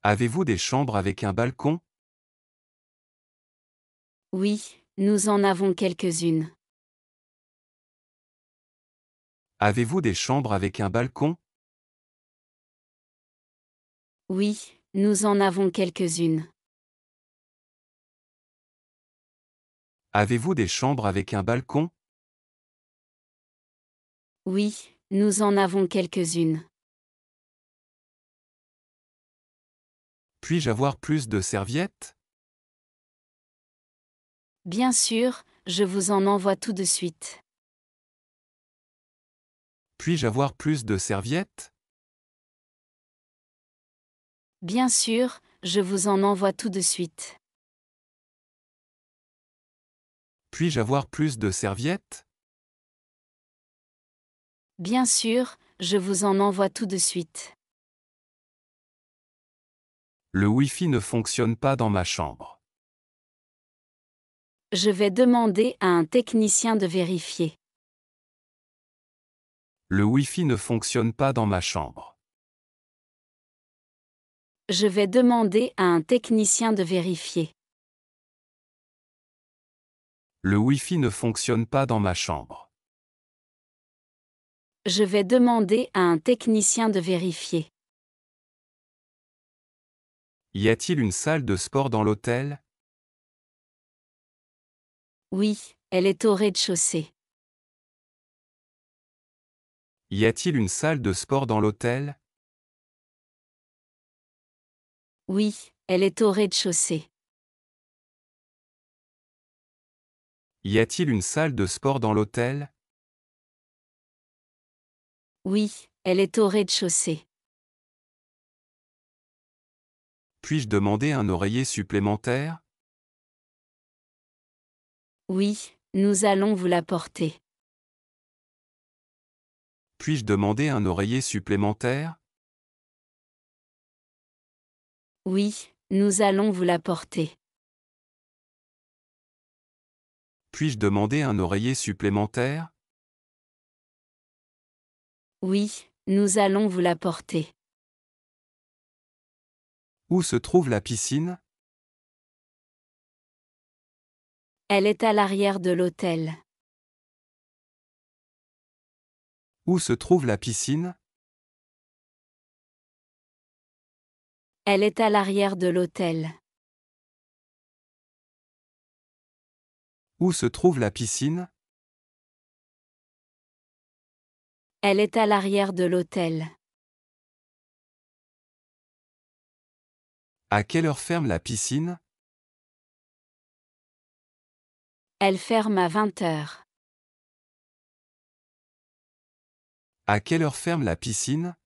Avez-vous des chambres avec un balcon? Oui, nous en avons quelques-unes. Avez-vous des chambres avec un balcon? Oui, nous en avons quelques-unes. Avez-vous des chambres avec un balcon? Oui, nous en avons quelques-unes. Puis-je avoir plus de serviettes? Bien sûr, je vous en envoie tout de suite. Puis-je avoir plus de serviettes? Bien sûr, je vous en envoie tout de suite. Puis-je avoir plus de serviettes? Bien sûr, je vous en envoie tout de suite. Le Wi-Fi ne fonctionne pas dans ma chambre. Je vais demander à un technicien de vérifier. Le Wi-Fi ne fonctionne pas dans ma chambre. Je vais demander à un technicien de vérifier. Le Wi-Fi ne fonctionne pas dans ma chambre. Je vais demander à un technicien de vérifier. Y a-t-il une salle de sport dans l'hôtel? Oui, elle est au rez-de-chaussée. Y a-t-il une salle de sport dans l'hôtel? Oui, elle est au rez-de-chaussée. Y a-t-il une salle de sport dans l'hôtel? Oui, elle est au rez-de-chaussée. Puis-je demander un oreiller supplémentaire? Oui, nous allons vous l'apporter. Puis-je demander un oreiller supplémentaire? Oui, nous allons vous l'apporter. Puis-je demander un oreiller supplémentaire? Oui, nous allons vous l'apporter. Où se trouve la piscine? Elle est à l'arrière de l'hôtel. Où se trouve la piscine? Elle est à l'arrière de l'hôtel. Où se trouve la piscine? Elle est à l'arrière de l'hôtel. À quelle heure ferme la piscine? Elle ferme à 20 heures. À quelle heure ferme la piscine?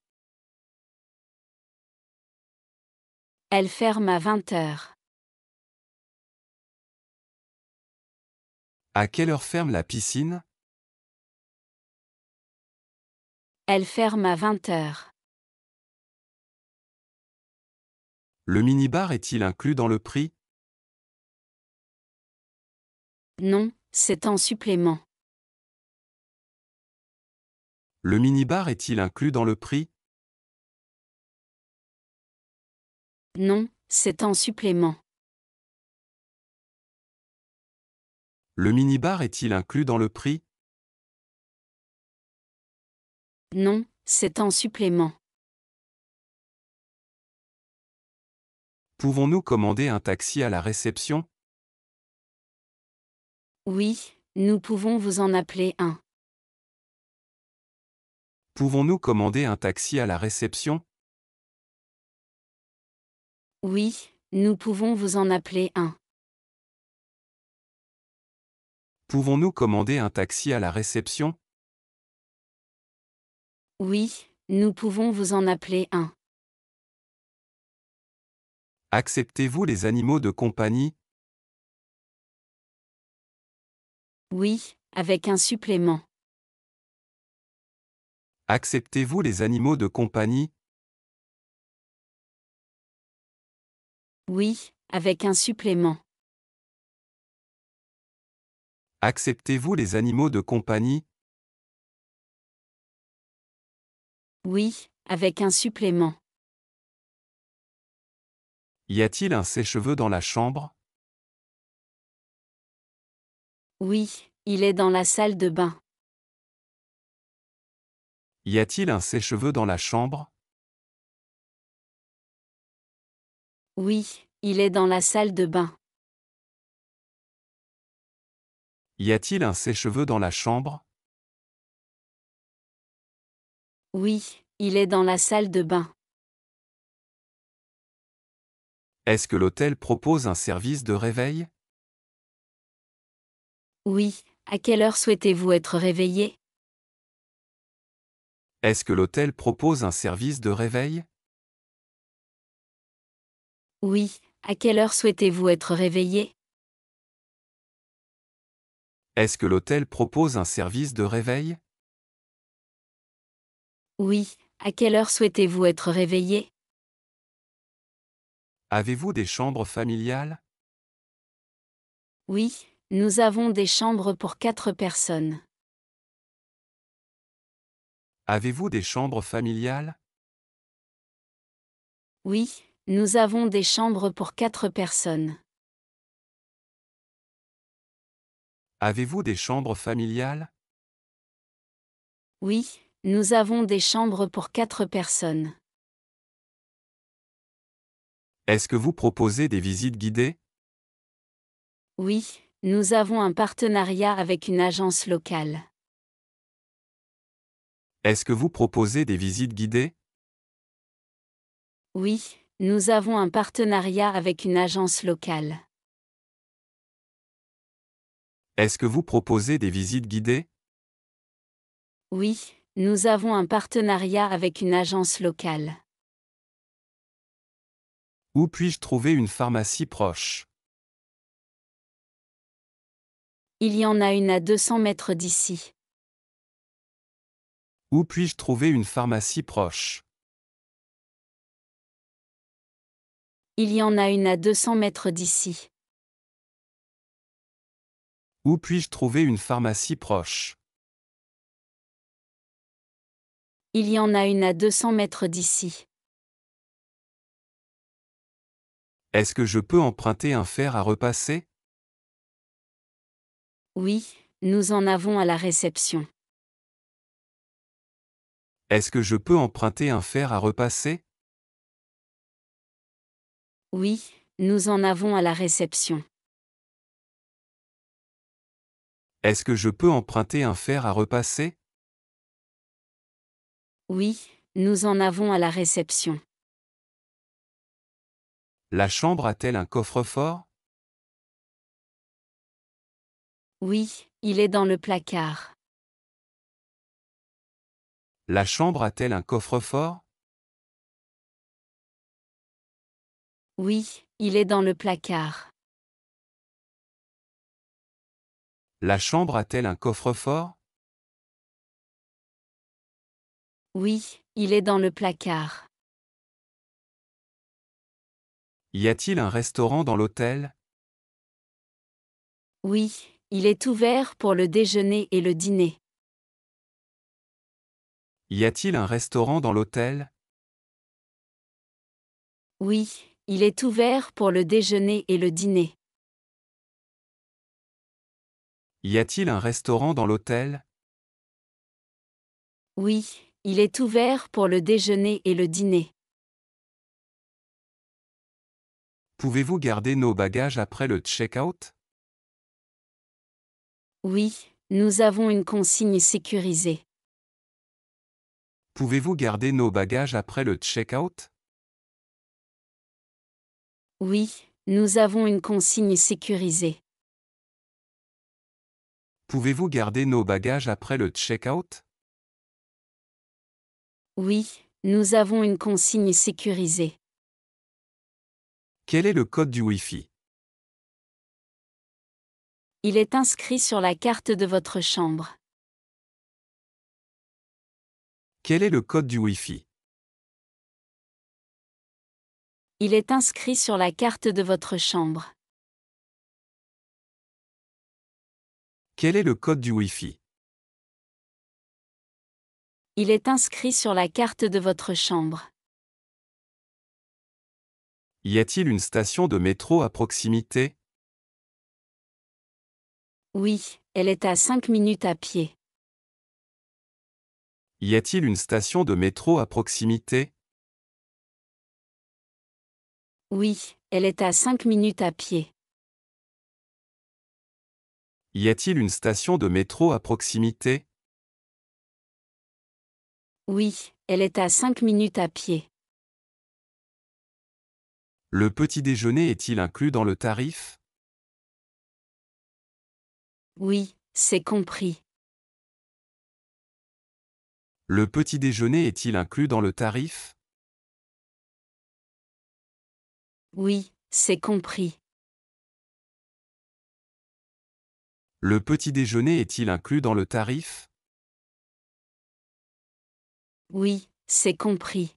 Elle ferme à 20 heures. À quelle heure ferme la piscine? Elle ferme à 20 heures. Le minibar est-il inclus dans le prix? Non, c'est en supplément. Le minibar est-il inclus dans le prix? Non, c'est en supplément. Le minibar est-il inclus dans le prix? Non, c'est en supplément. Pouvons-nous commander un taxi à la réception? Oui, nous pouvons vous en appeler un. Pouvons-nous commander un taxi à la réception? Oui, nous pouvons vous en appeler un. Pouvons-nous commander un taxi à la réception? Oui, nous pouvons vous en appeler un. Acceptez-vous les animaux de compagnie? Oui, avec un supplément. Acceptez-vous les animaux de compagnie? Oui, avec un supplément. Acceptez-vous les animaux de compagnie? Oui, avec un supplément. Y a-t-il un sèche-cheveux dans la chambre? Oui, il est dans la salle de bain. Y a-t-il un sèche-cheveux dans la chambre? Oui, il est dans la salle de bain. Y a-t-il un sèche-cheveux dans la chambre? Oui, il est dans la salle de bain. Est-ce que l'hôtel propose un service de réveil? Oui, à quelle heure souhaitez-vous être réveillé? Est-ce que l'hôtel propose un service de réveil? Oui, à quelle heure souhaitez-vous être réveillé? Est-ce que l'hôtel propose un service de réveil? Oui, à quelle heure souhaitez-vous être réveillé? Avez-vous des chambres familiales? Oui, nous avons des chambres pour 4 personnes. Avez-vous des chambres familiales? Oui, nous avons des chambres pour 4 personnes. Avez-vous des chambres familiales? Oui, nous avons des chambres pour 4 personnes. Est-ce que vous proposez des visites guidées? Oui, nous avons un partenariat avec une agence locale. Est-ce que vous proposez des visites guidées? Oui, nous avons un partenariat avec une agence locale. Est-ce que vous proposez des visites guidées? Oui, nous avons un partenariat avec une agence locale. Où puis-je trouver une pharmacie proche? Il y en a une à 200 mètres d'ici. Où puis-je trouver une pharmacie proche? Il y en a une à 200 mètres d'ici. Où puis-je trouver une pharmacie proche? Il y en a une à 200 mètres d'ici. Est-ce que je peux emprunter un fer à repasser? Oui, nous en avons à la réception. Est-ce que je peux emprunter un fer à repasser? Oui, nous en avons à la réception. Est-ce que je peux emprunter un fer à repasser? Oui, nous en avons à la réception. La chambre a-t-elle un coffre-fort? Oui, il est dans le placard. La chambre a-t-elle un coffre-fort? Oui, il est dans le placard. La chambre a-t-elle un coffre-fort? Oui, il est dans le placard. Y a-t-il un restaurant dans l'hôtel? Oui, il est ouvert pour le déjeuner et le dîner. Y a-t-il un restaurant dans l'hôtel? Oui, il est ouvert pour le déjeuner et le dîner. Y a-t-il un restaurant dans l'hôtel? Oui, il est ouvert pour le déjeuner et le dîner. Pouvez-vous garder nos bagages après le check-out? Oui, nous avons une consigne sécurisée. Pouvez-vous garder nos bagages après le check-out? Oui, nous avons une consigne sécurisée. Pouvez-vous garder nos bagages après le check-out? Oui, nous avons une consigne sécurisée. Quel est le code du Wi-Fi? Il est inscrit sur la carte de votre chambre. Quel est le code du Wi-Fi? Il est inscrit sur la carte de votre chambre. Quel est le code du Wi-Fi? Il est inscrit sur la carte de votre chambre. Y a-t-il une station de métro à proximité? Oui, elle est à 5 minutes à pied. Y a-t-il une station de métro à proximité? Oui, elle est à 5 minutes à pied. Y a-t-il une station de métro à proximité? Oui, elle est à 5 minutes à pied. Le petit déjeuner est-il inclus dans le tarif? Oui, c'est compris. Le petit déjeuner est-il inclus dans le tarif? Oui, c'est compris. Le petit déjeuner est-il inclus dans le tarif? Oui, c'est compris.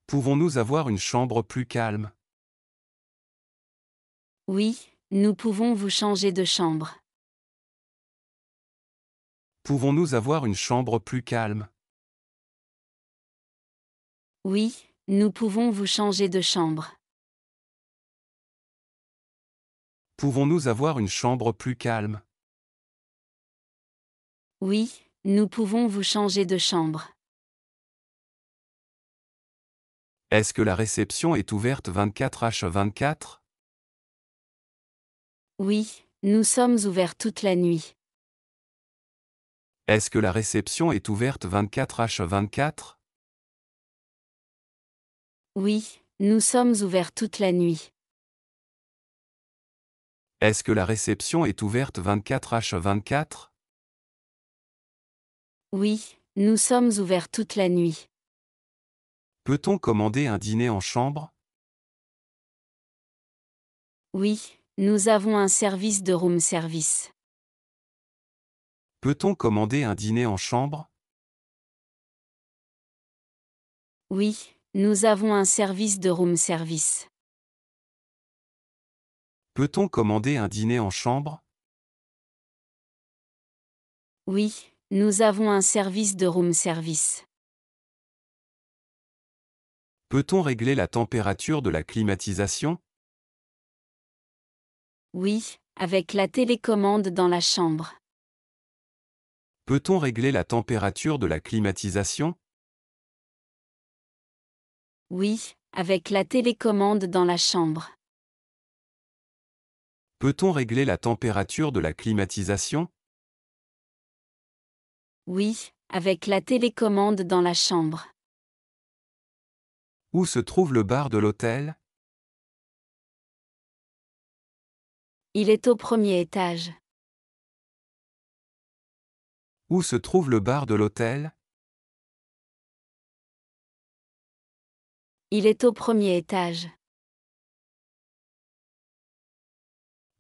Pouvons-nous avoir une chambre plus calme? Oui, nous pouvons vous changer de chambre. Pouvons-nous avoir une chambre plus calme? Oui, nous pouvons vous changer de chambre. Pouvons-nous avoir une chambre plus calme? Oui, nous pouvons vous changer de chambre. Est-ce que la réception est ouverte 24h24? Oui, nous sommes ouverts toute la nuit. Est-ce que la réception est ouverte 24h24? Oui, nous sommes ouverts toute la nuit. Est-ce que la réception est ouverte 24h24? Oui, nous sommes ouverts toute la nuit. Peut-on commander un dîner en chambre? Oui, nous avons un service de room service. Peut-on commander un dîner en chambre? Oui, nous avons un service de room service. Peut-on commander un dîner en chambre? Oui, nous avons un service de room service. Peut-on régler la température de la climatisation? Oui, avec la télécommande dans la chambre. Peut-on régler la température de la climatisation? Oui, avec la télécommande dans la chambre. Peut-on régler la température de la climatisation? Oui, avec la télécommande dans la chambre. Où se trouve le bar de l'hôtel? Il est au premier étage. Où se trouve le bar de l'hôtel? Il est au premier étage.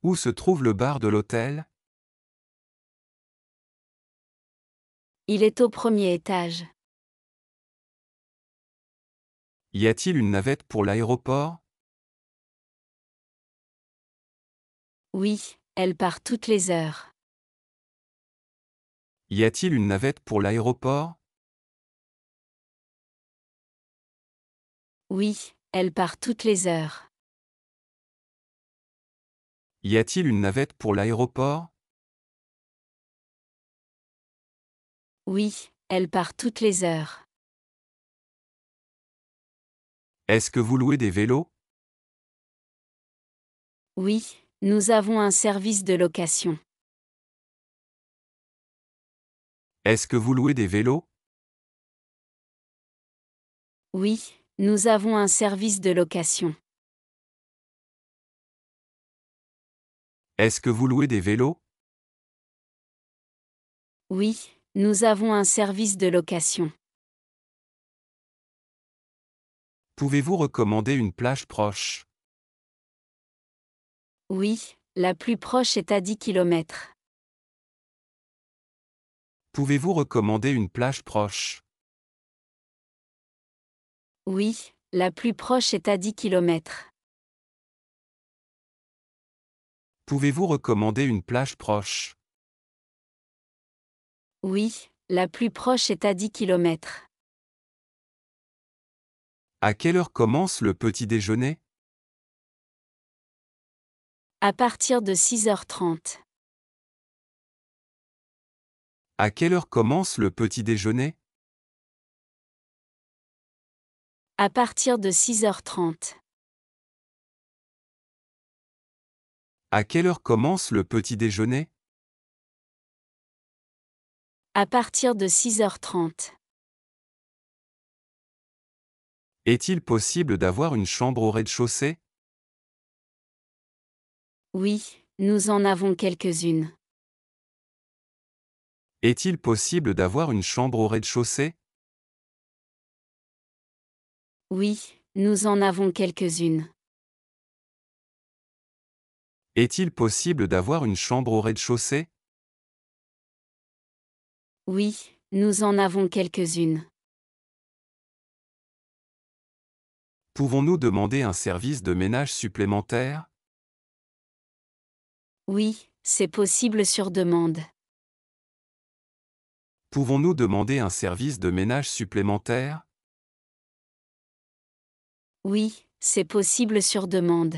Où se trouve le bar de l'hôtel? Il est au premier étage. Y a-t-il une navette pour l'aéroport? Oui, elle part toutes les heures. Y a-t-il une navette pour l'aéroport? Oui, elle part toutes les heures. Y a-t-il une navette pour l'aéroport? Oui, elle part toutes les heures. Est-ce que vous louez des vélos? Oui, nous avons un service de location. Est-ce que vous louez des vélos? Oui, nous avons un service de location. Est-ce que vous louez des vélos? Oui, nous avons un service de location. Pouvez-vous recommander une plage proche? Oui, la plus proche est à 10 km. Pouvez-vous recommander une plage proche? Oui, la plus proche est à 10 km. Pouvez-vous recommander une plage proche? Oui, la plus proche est à 10 km. À quelle heure commence le petit déjeuner? À partir de 6h30. À quelle heure commence le petit déjeuner? À partir de 6h30. À quelle heure commence le petit déjeuner? À partir de 6h30. Est-il possible d'avoir une chambre au rez-de-chaussée? Oui, nous en avons quelques-unes. Est-il possible d'avoir une chambre au rez-de-chaussée? Oui, nous en avons quelques-unes. Est-il possible d'avoir une chambre au rez-de-chaussée? Oui, nous en avons quelques-unes. Pouvons-nous demander un service de ménage supplémentaire? Oui, c'est possible sur demande. Pouvons-nous demander un service de ménage supplémentaire? Oui, c'est possible sur demande.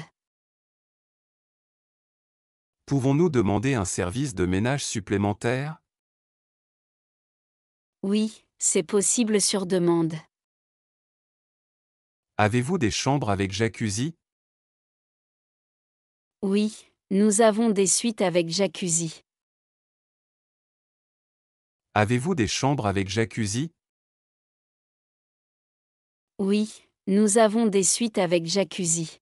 Pouvons-nous demander un service de ménage supplémentaire? Oui, c'est possible sur demande. Avez-vous des chambres avec jacuzzi? Oui, nous avons des suites avec jacuzzi. Avez-vous des chambres avec jacuzzi? Oui, nous avons des suites avec jacuzzi.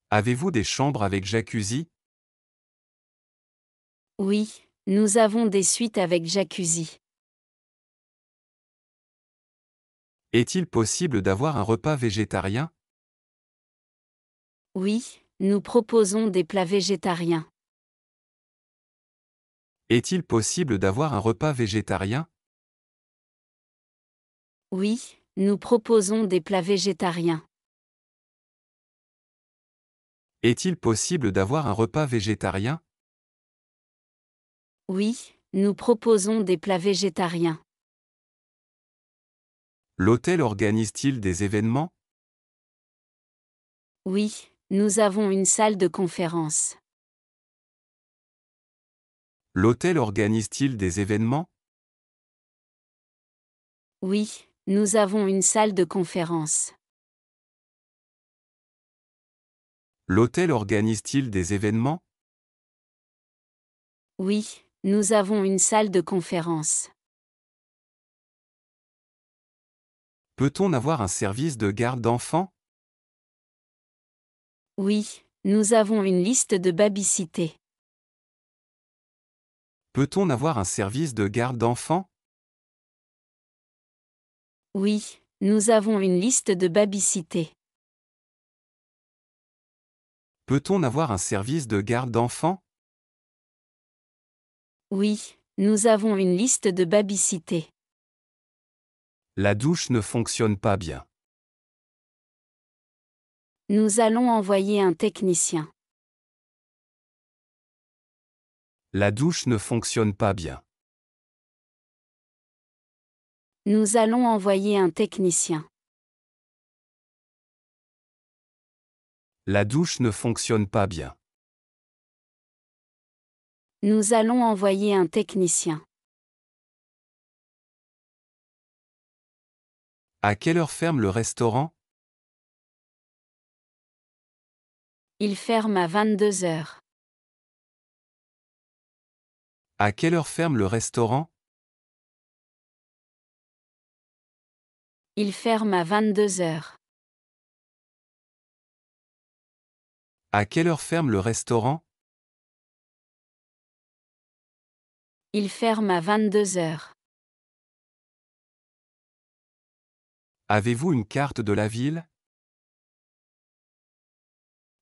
Avez-vous des chambres avec jacuzzi? Oui, nous avons des suites avec jacuzzi. Est-il possible d'avoir un repas végétarien? Oui, nous proposons des plats végétariens. Est-il possible d'avoir un repas végétarien? Oui, nous proposons des plats végétariens. Est-il possible d'avoir un repas végétarien? Oui, nous proposons des plats végétariens. L'hôtel organise-t-il des événements? Oui, nous avons une salle de conférence. L'hôtel organise-t-il des événements? Oui, nous avons une salle de conférence. L'hôtel organise-t-il des événements? Oui, nous avons une salle de conférence. Peut-on avoir un service de garde d'enfants? Oui, nous avons une liste de baby-cité. Peut-on avoir un service de garde d'enfants? Oui, nous avons une liste de baby-cité. Peut-on avoir un service de garde d'enfants? Oui, nous avons une liste de baby-cité. La douche ne fonctionne pas bien. Nous allons envoyer un technicien. La douche ne fonctionne pas bien. Nous allons envoyer un technicien. La douche ne fonctionne pas bien. Nous allons envoyer un technicien. À quelle heure ferme le restaurant? Il ferme à 22 heures. À quelle heure ferme le restaurant? Il ferme à 22 heures. À quelle heure ferme le restaurant? Il ferme à 22 heures. Avez-vous une carte de la ville?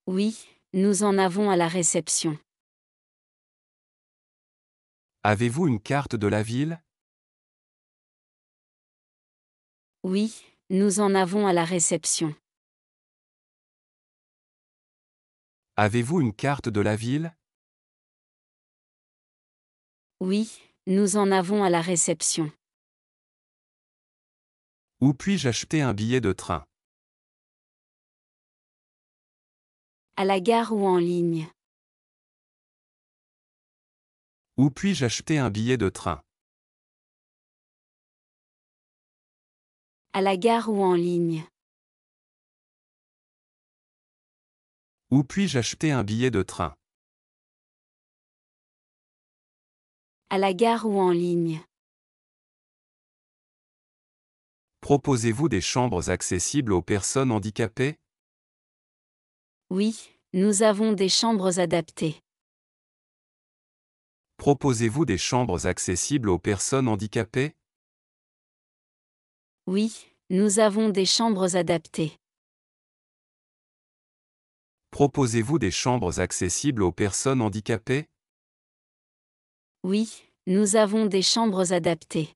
Oui, nous en avons à la réception. Avez-vous une carte de la ville? Oui, nous en avons à la réception. Avez-vous une carte de la ville? Oui, nous en avons à la réception. Où puis-je acheter un billet de train? À la gare ou en ligne. Où puis-je acheter un billet de train? À la gare ou en ligne. Où puis-je acheter un billet de train? À la gare ou en ligne. Proposez-vous des chambres accessibles aux personnes handicapées? Oui, nous avons des chambres adaptées. Proposez-vous des chambres accessibles aux personnes handicapées? Oui, nous avons des chambres adaptées. Proposez-vous des chambres accessibles aux personnes handicapées? Oui, nous avons des chambres adaptées.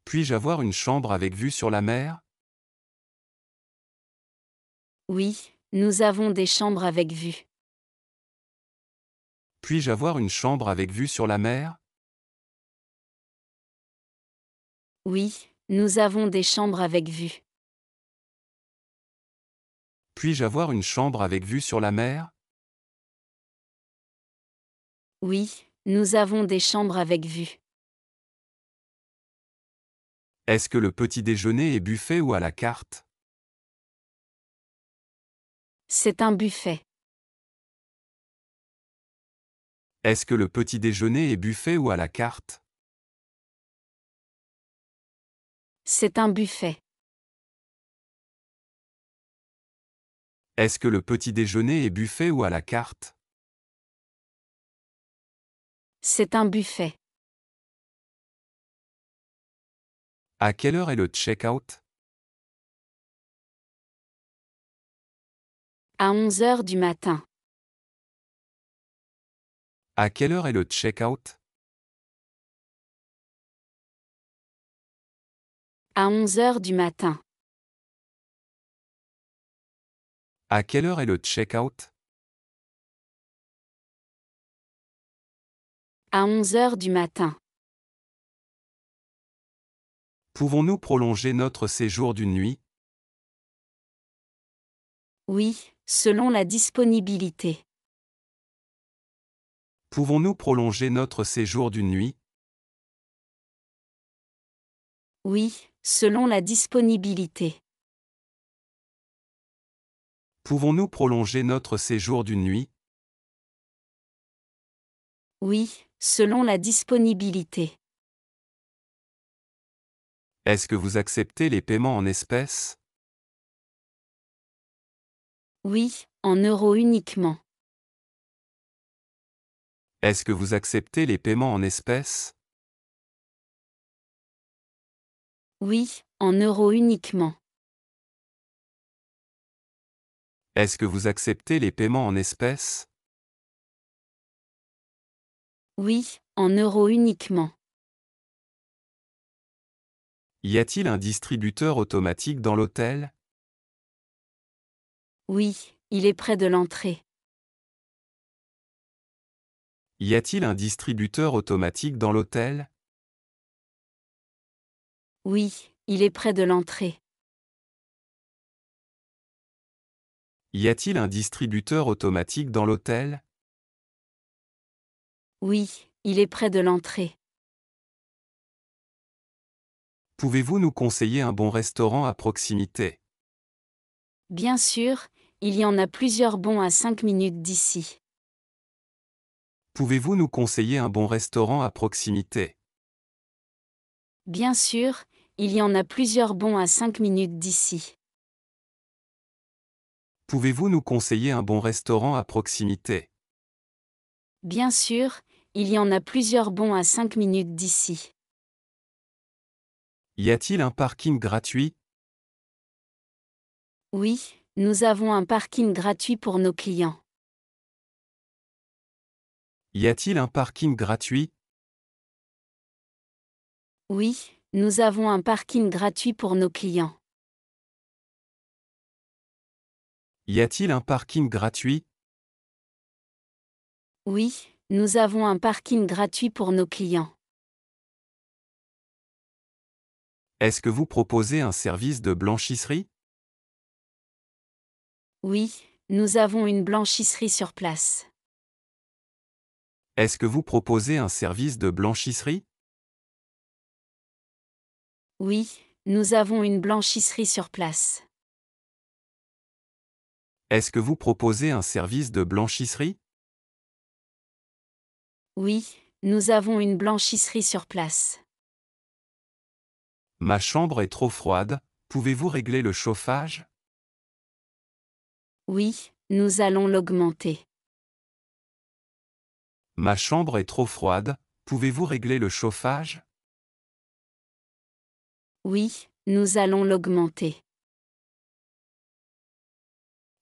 Puis-je avoir une chambre avec vue sur la mer? Oui, nous avons des chambres avec vue. Puis-je avoir une chambre avec vue sur la mer? Oui, nous avons des chambres avec vue. Puis-je avoir une chambre avec vue sur la mer? Oui, nous avons des chambres avec vue. Est-ce que le petit déjeuner est buffet ou à la carte? C'est un buffet. Est-ce que le petit déjeuner est buffet ou à la carte? C'est un buffet. Est-ce que le petit déjeuner est buffet ou à la carte? C'est un buffet. À quelle heure est le check-out? À 11 heures du matin. À quelle heure est le check-out? À 11 heures du matin. À quelle heure est le check-out? À 11 heures du matin. Pouvons-nous prolonger notre séjour d'une nuit? Oui, selon la disponibilité. Pouvons-nous prolonger notre séjour d'une nuit? Oui, selon la disponibilité. Pouvons-nous prolonger notre séjour d'une nuit? Oui, selon la disponibilité. Est-ce que vous acceptez les paiements en espèces? Oui, en euros uniquement. Est-ce que vous acceptez les paiements en espèces? Oui, en euros uniquement. Est-ce que vous acceptez les paiements en espèces? Oui, en euros uniquement. Y a-t-il un distributeur automatique dans l'hôtel? Oui, il est près de l'entrée. Y a-t-il un distributeur automatique dans l'hôtel? Oui, il est près de l'entrée. Y a-t-il un distributeur automatique dans l'hôtel? Oui, il est près de l'entrée. Pouvez-vous nous conseiller un bon restaurant à proximité? Bien sûr, il y en a plusieurs bons à 5 minutes d'ici. Pouvez-vous nous conseiller un bon restaurant à proximité? Bien sûr, il y en a plusieurs bons à 5 minutes d'ici. Pouvez-vous nous conseiller un bon restaurant à proximité? Bien sûr, il y en a plusieurs bons à 5 minutes d'ici. Y a-t-il un parking gratuit? Oui, nous avons un parking gratuit pour nos clients. Y a-t-il un parking gratuit? Oui, nous avons un parking gratuit pour nos clients. Y a-t-il un parking gratuit? Oui, nous avons un parking gratuit pour nos clients. Est-ce que vous proposez un service de blanchisserie? Oui, nous avons une blanchisserie sur place. Est-ce que vous proposez un service de blanchisserie? Oui, nous avons une blanchisserie sur place. Est-ce que vous proposez un service de blanchisserie? Oui, nous avons une blanchisserie sur place. Ma chambre est trop froide, pouvez-vous régler le chauffage? Oui, nous allons l'augmenter. Ma chambre est trop froide, pouvez-vous régler le chauffage? Oui, nous allons l'augmenter.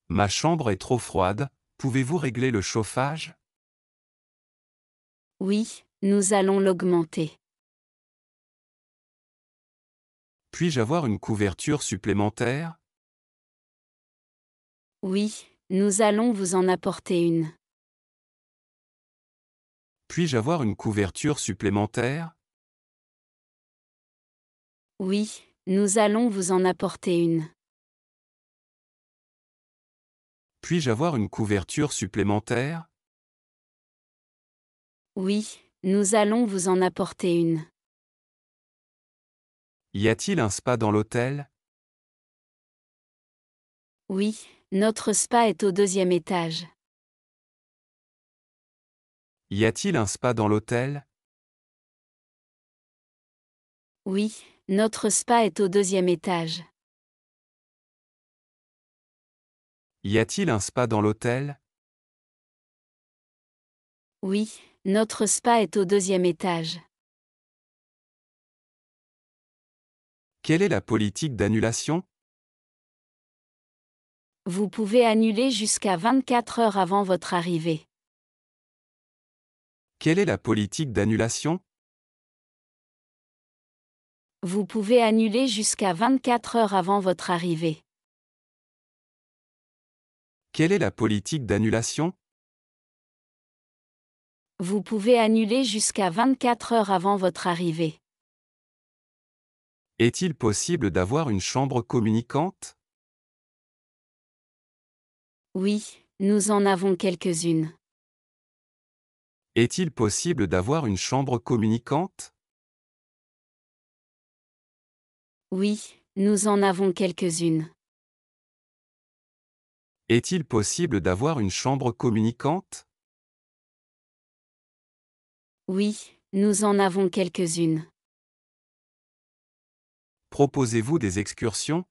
Ma chambre est trop froide, pouvez-vous régler le chauffage? Oui, nous allons l'augmenter. Puis-je avoir une couverture supplémentaire? Oui, nous allons vous en apporter une. Puis-je avoir une couverture supplémentaire? Oui, nous allons vous en apporter une. Puis-je avoir une couverture supplémentaire? Oui, nous allons vous en apporter une. Y a-t-il un spa dans l'hôtel? Oui, notre spa est au 2e étage. Y a-t-il un spa dans l'hôtel? Oui, notre spa est au 2e étage. Y a-t-il un spa dans l'hôtel? Oui, notre spa est au 2e étage. Quelle est la politique d'annulation? Vous pouvez annuler jusqu'à 24 heures avant votre arrivée. Quelle est la politique d'annulation? Vous pouvez annuler jusqu'à 24 heures avant votre arrivée. Quelle est la politique d'annulation? Vous pouvez annuler jusqu'à 24 heures avant votre arrivée. Est-il possible d'avoir une chambre communicante? Oui, nous en avons quelques-unes. Est-il possible d'avoir une chambre communicante? Oui, nous en avons quelques-unes. Est-il possible d'avoir une chambre communicante? Oui, nous en avons quelques-unes. Proposez-vous des excursions?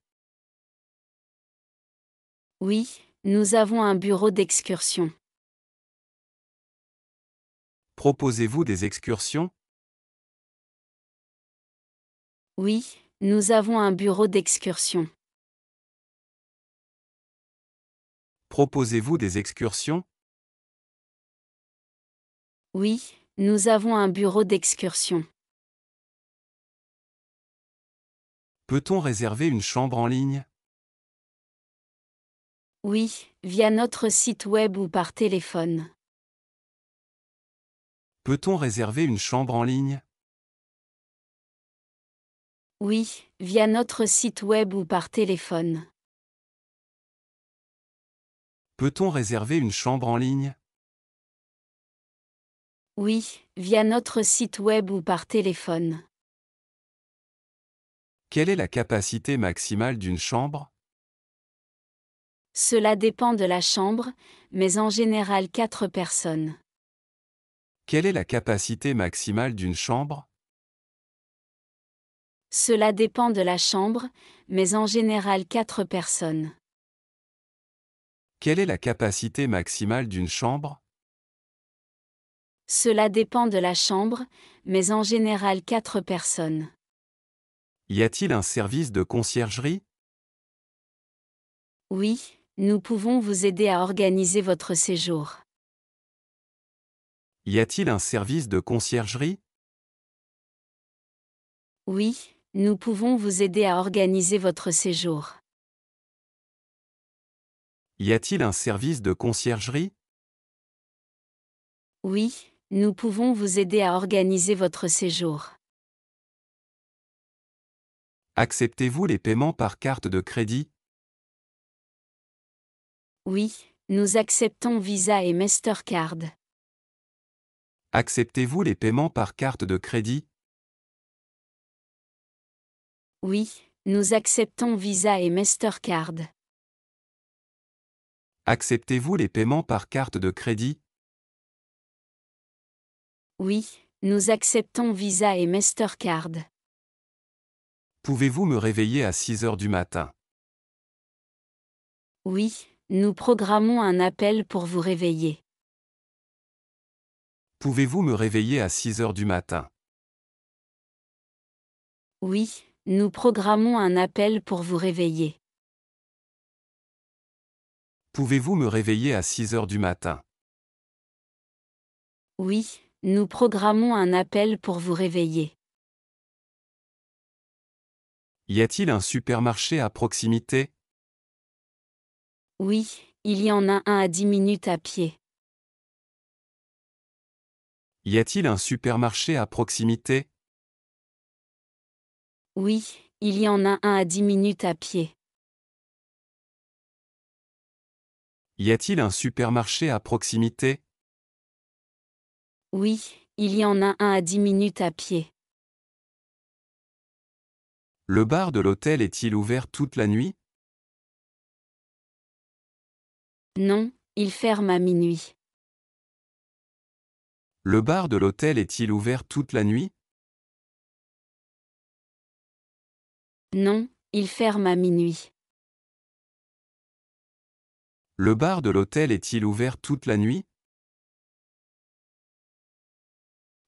Oui, nous avons un bureau d'excursion. Proposez-vous des excursions? Oui, nous avons un bureau d'excursion. Proposez-vous des excursions? Oui, nous avons un bureau d'excursion. Peut-on réserver une chambre en ligne? Oui, via notre site web ou par téléphone. Peut-on réserver une chambre en ligne? Oui, via notre site web ou par téléphone. Peut-on réserver une chambre en ligne? Oui, via notre site web ou par téléphone. Quelle est la capacité maximale d'une chambre? Cela dépend de la chambre, mais en général 4 personnes. Quelle est la capacité maximale d'une chambre? Cela dépend de la chambre, mais en général 4 personnes. Quelle est la capacité maximale d'une chambre? Cela dépend de la chambre, mais en général 4 personnes. Y a-t-il un service de conciergerie? Oui, nous pouvons vous aider à organiser votre séjour. Y a-t-il un service de conciergerie? Oui, nous pouvons vous aider à organiser votre séjour. Y a-t-il un service de conciergerie? Oui, nous pouvons vous aider à organiser votre séjour. Acceptez-vous les paiements par carte de crédit? Oui, nous acceptons Visa et Mastercard. Acceptez-vous les paiements par carte de crédit? Oui, nous acceptons Visa et Mastercard. Acceptez-vous les paiements par carte de crédit? Oui, nous acceptons Visa et Mastercard. Pouvez-vous me réveiller à 6 heures du matin? Oui, nous programmons un appel pour vous réveiller. Pouvez-vous me réveiller à 6 heures du matin? Oui, nous programmons un appel pour vous réveiller. Pouvez-vous me réveiller à 6 heures du matin? Oui, nous programmons un appel pour vous réveiller. Y a-t-il un supermarché à proximité? Oui, il y en a un à 10 minutes à pied. Y a-t-il un supermarché à proximité? Oui, il y en a un à 10 minutes à pied. Y a-t-il un supermarché à proximité? Oui, il y en a un à 10 minutes à pied. Le bar de l'hôtel est-il ouvert toute la nuit? Non, il ferme à minuit. Le bar de l'hôtel est-il ouvert toute la nuit? Non, il ferme à minuit. Le bar de l'hôtel est-il ouvert toute la nuit?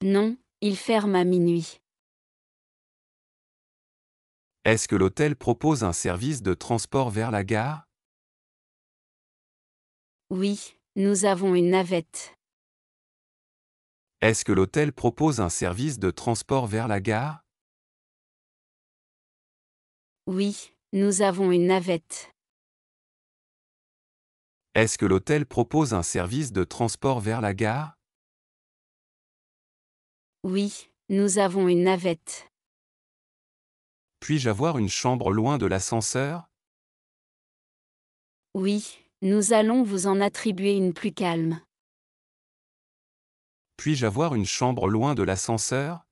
Non, il ferme à minuit. Est-ce que l'hôtel propose un service de transport vers la gare? Oui, nous avons une navette. Est-ce que l'hôtel propose un service de transport vers la gare? Oui, nous avons une navette. Est-ce que l'hôtel propose un service de transport vers la gare? Oui, nous avons une navette. Puis-je avoir une chambre loin de l'ascenseur? Oui, nous allons vous en attribuer une plus calme. Puis-je avoir une chambre loin de l'ascenseur?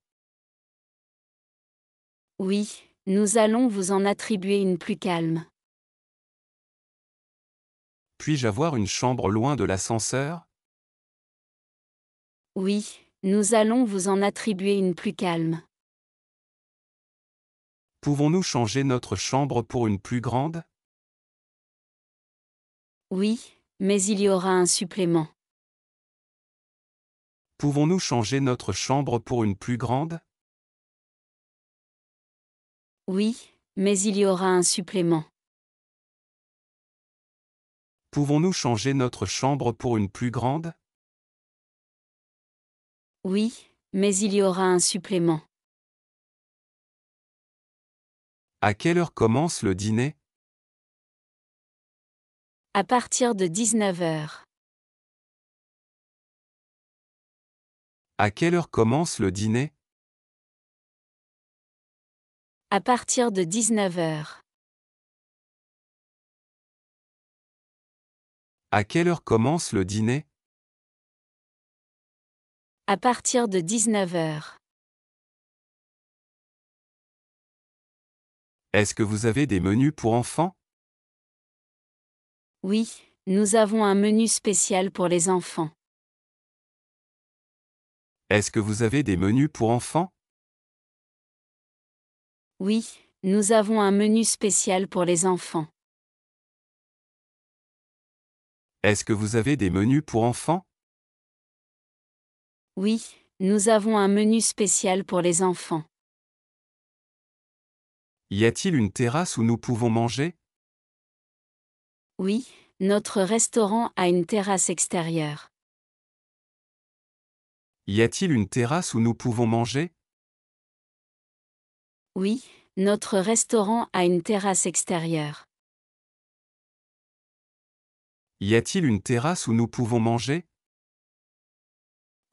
Oui, nous allons vous en attribuer une plus calme. Puis-je avoir une chambre loin de l'ascenseur? Oui, nous allons vous en attribuer une plus calme. Pouvons-nous changer notre chambre pour une plus grande? Oui, mais il y aura un supplément. Pouvons-nous changer notre chambre pour une plus grande? Oui, mais il y aura un supplément. Pouvons-nous changer notre chambre pour une plus grande? Oui, mais il y aura un supplément. À quelle heure commence le dîner? À partir de 19 heures. À quelle heure commence le dîner? À partir de 19 heures. À quelle heure commence le dîner? À partir de 19 heures. Est-ce que vous avez des menus pour enfants? Oui, nous avons un menu spécial pour les enfants. Est-ce que vous avez des menus pour enfants? Oui, nous avons un menu spécial pour les enfants. Est-ce que vous avez des menus pour enfants? Oui, nous avons un menu spécial pour les enfants. Y a-t-il une terrasse où nous pouvons manger? Oui, notre restaurant a une terrasse extérieure. Y a-t-il une terrasse où nous pouvons manger? Oui, notre restaurant a une terrasse extérieure. Y a-t-il une terrasse où nous pouvons manger?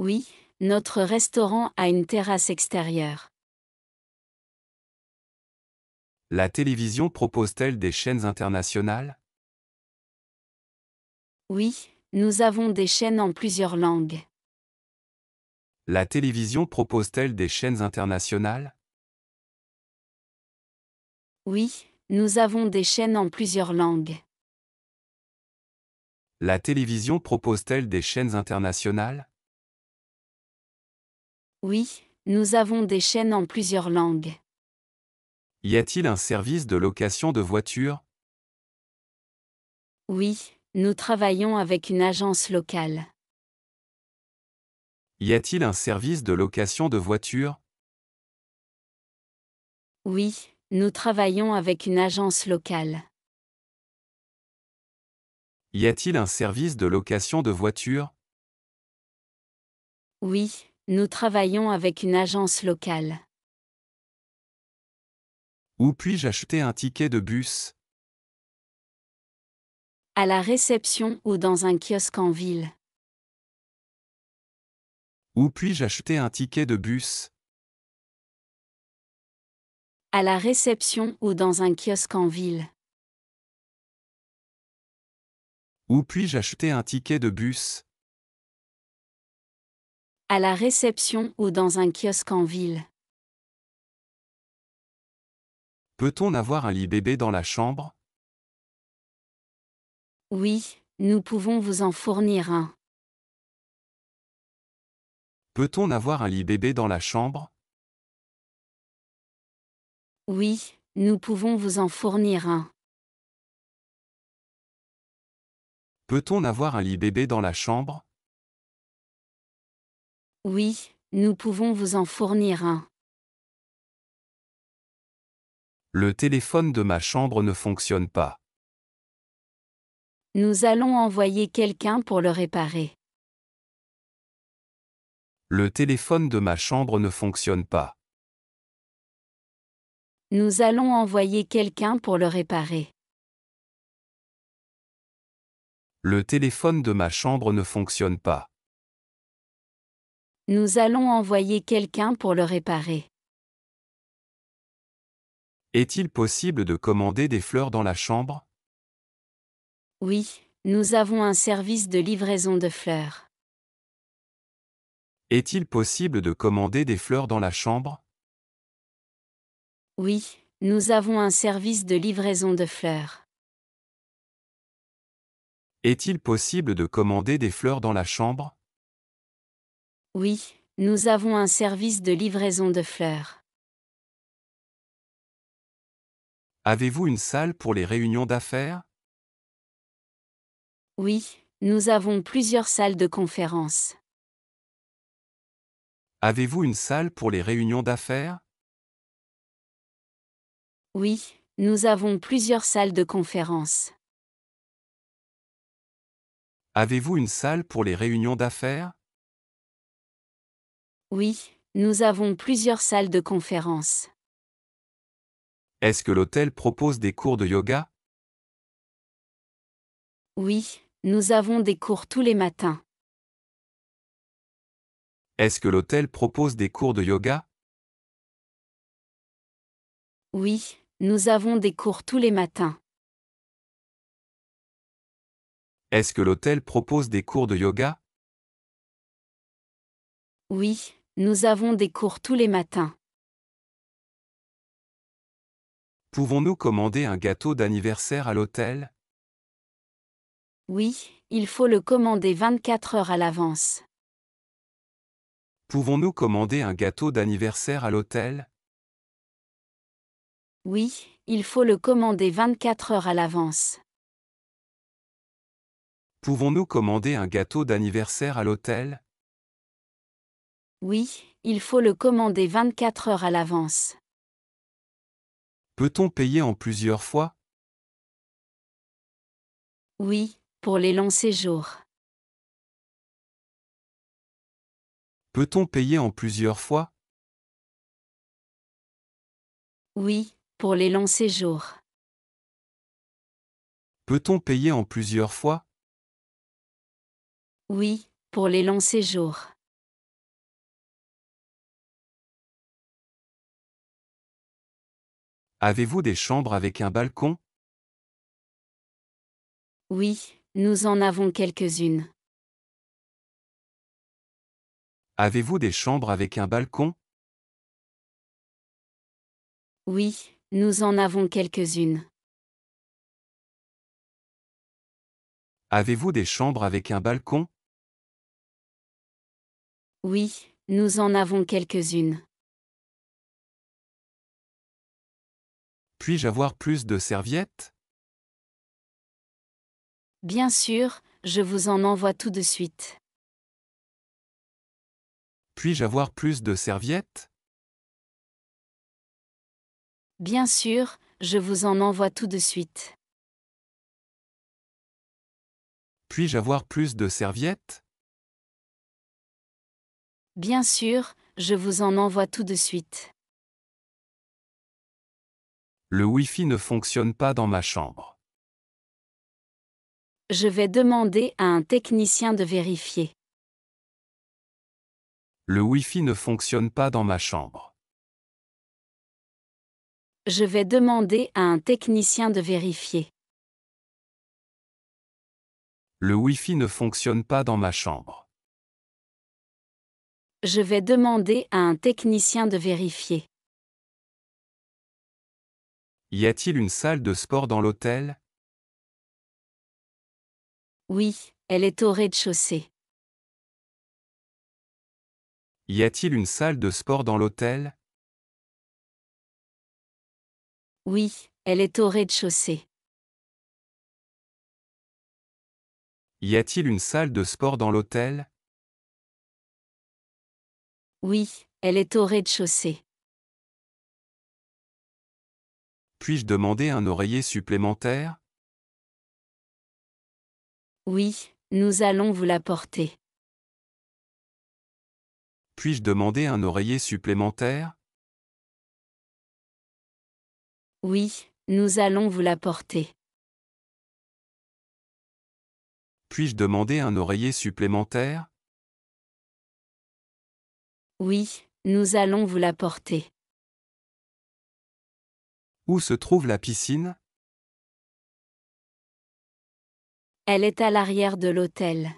Oui, notre restaurant a une terrasse extérieure. La télévision propose-t-elle des chaînes internationales? Oui, nous avons des chaînes en plusieurs langues. La télévision propose-t-elle des chaînes internationales? Oui, nous avons des chaînes en plusieurs langues. La télévision propose-t-elle des chaînes internationales? Oui, nous avons des chaînes en plusieurs langues. Y a-t-il un service de location de voitures? Oui, nous travaillons avec une agence locale. Y a-t-il un service de location de voitures? Oui, nous travaillons avec une agence locale. Y a-t-il un service de location de voitures? Oui, nous travaillons avec une agence locale. Où puis-je acheter un ticket de bus? À la réception ou dans un kiosque en ville. Où puis-je acheter un ticket de bus? À la réception ou dans un kiosque en ville. Où puis-je acheter un ticket de bus? À la réception ou dans un kiosque en ville. Peut-on avoir un lit bébé dans la chambre? Oui, nous pouvons vous en fournir un. Peut-on avoir un lit bébé dans la chambre? Oui, nous pouvons vous en fournir un. Peut-on avoir un lit bébé dans la chambre? Oui, nous pouvons vous en fournir un. Le téléphone de ma chambre ne fonctionne pas. Nous allons envoyer quelqu'un pour le réparer. Le téléphone de ma chambre ne fonctionne pas. Nous allons envoyer quelqu'un pour le réparer. Le téléphone de ma chambre ne fonctionne pas. Nous allons envoyer quelqu'un pour le réparer. Est-il possible de commander des fleurs dans la chambre? Oui, nous avons un service de livraison de fleurs. Est-il possible de commander des fleurs dans la chambre? Oui, nous avons un service de livraison de fleurs. Est-il possible de commander des fleurs dans la chambre? Oui, nous avons un service de livraison de fleurs. Avez-vous une salle pour les réunions d'affaires? Oui, nous avons plusieurs salles de conférence. Avez-vous une salle pour les réunions d'affaires? Oui, nous avons plusieurs salles de conférence. Avez-vous une salle pour les réunions d'affaires? Oui, nous avons plusieurs salles de conférence. Est-ce que l'hôtel propose des cours de yoga? Oui, nous avons des cours tous les matins. Est-ce que l'hôtel propose des cours de yoga? Oui, nous avons des cours tous les matins. Est-ce que l'hôtel propose des cours de yoga? Oui, nous avons des cours tous les matins. Pouvons-nous commander un gâteau d'anniversaire à l'hôtel? Oui, il faut le commander 24 heures à l'avance. Pouvons-nous commander un gâteau d'anniversaire à l'hôtel? Oui, il faut le commander 24 heures à l'avance. Pouvons-nous commander un gâteau d'anniversaire à l'hôtel? Oui, il faut le commander 24 heures à l'avance. Peut-on payer en plusieurs fois? Oui, pour les longs séjours. Peut-on payer en plusieurs fois? Oui, pour les longs séjours. Peut-on payer en plusieurs fois? Oui, pour les longs séjours. Avez-vous des chambres avec un balcon? Oui, nous en avons quelques-unes. Avez-vous des chambres avec un balcon? Oui, nous en avons quelques-unes. Avez-vous des chambres avec un balcon? Oui, nous en avons quelques-unes. Puis-je avoir plus de serviettes? Bien sûr, je vous en envoie tout de suite. Puis-je avoir plus de serviettes? Bien sûr, je vous en envoie tout de suite. Puis-je avoir plus de serviettes? Bien sûr, je vous en envoie tout de suite. Le Wi-Fi ne fonctionne pas dans ma chambre. Je vais demander à un technicien de vérifier. Le Wi-Fi ne fonctionne pas dans ma chambre. Je vais demander à un technicien de vérifier. Le Wi-Fi ne fonctionne pas dans ma chambre. Je vais demander à un technicien de vérifier. Y a-t-il une salle de sport dans l'hôtel? Oui, elle est au rez-de-chaussée. Y a-t-il une salle de sport dans l'hôtel? Oui, elle est au rez-de-chaussée. Y a-t-il une salle de sport dans l'hôtel? Oui, elle est au rez-de-chaussée. Puis-je demander un oreiller supplémentaire? Oui, nous allons vous l'apporter. Puis-je demander un oreiller supplémentaire? Oui, nous allons vous l'apporter. Puis-je demander un oreiller supplémentaire? Oui, nous allons vous l'apporter. Où se trouve la piscine? Elle est à l'arrière de l'hôtel.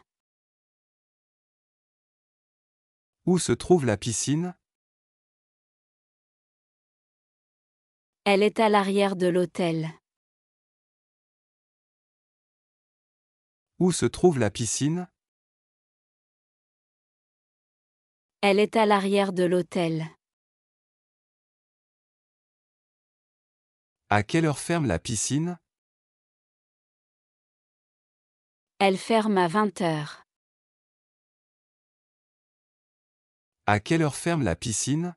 Où se trouve la piscine? Elle est à l'arrière de l'hôtel. Où se trouve la piscine? Elle est à l'arrière de l'hôtel. À quelle heure ferme la piscine? Elle ferme à 20 heures. À quelle heure ferme la piscine?